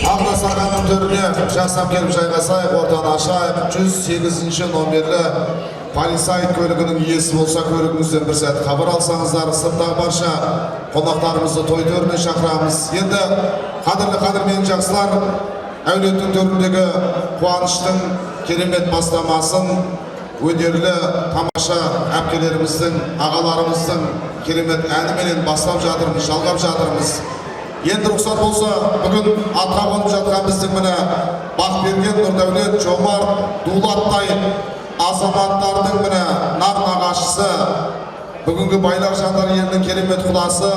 Ағласағанның түріне жасап келіп жайғасайық, ортаны ашайық. 108-ші номерлі полицай көлігінің иесі болса, көлігіңізден бір сәт хабар алсаңыздар, сырттағы барша қонақтарымызды той төріне шақырамыз. Енді қадірмен жақсылар, әулеттің төріндегі қуаныштың керемет бастамасын өнерлі тамаша әпкелеріміздің, ағаларымыздың керемет әніменен бастап жатырмыз, жалғап жатырмыз. Енді рұқсат болса, бүгін атқа қонып жатқан біздің міне Бақберген, Нұрдәулет, Жомарт, Дулаттай азаматтардың міне нар нағашысы, бүгінгі байлар жандар елінің керемет құдасы,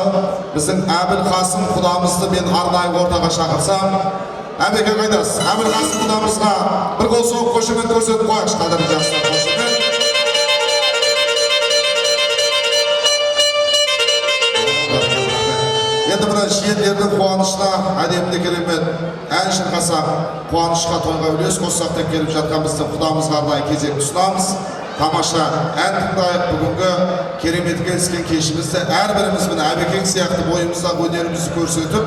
біздің Әбілқасым құдамызды мен арнайы ортаға шақырсам, Әбеке қайдасыз? Әбілқасым құдамызға бір қол соғып қошемет көрсетіп қояйықшы, қадірлі жастар, қошемет. Енді мына жиендердің қуанышына әдемді керемет ән шырқасақ, қуанышқа тойға үлес қоссақ деп келіп жатқан біздің құдамызға арнайы кезек ұсынамыз. Тамаша ән тыңдайық. Бүгінгі керемет келіскен кешімізді әрбіріміз міне Әбекең сияқты бойымыздағы өнерімізді көрсетіп,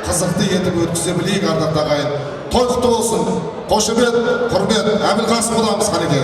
қызықты етіп өткізе білейік, ардақты ағайын. Той құтты болсын. Қошемет, құрмет, Әбілқасым құдамыз, қанекей.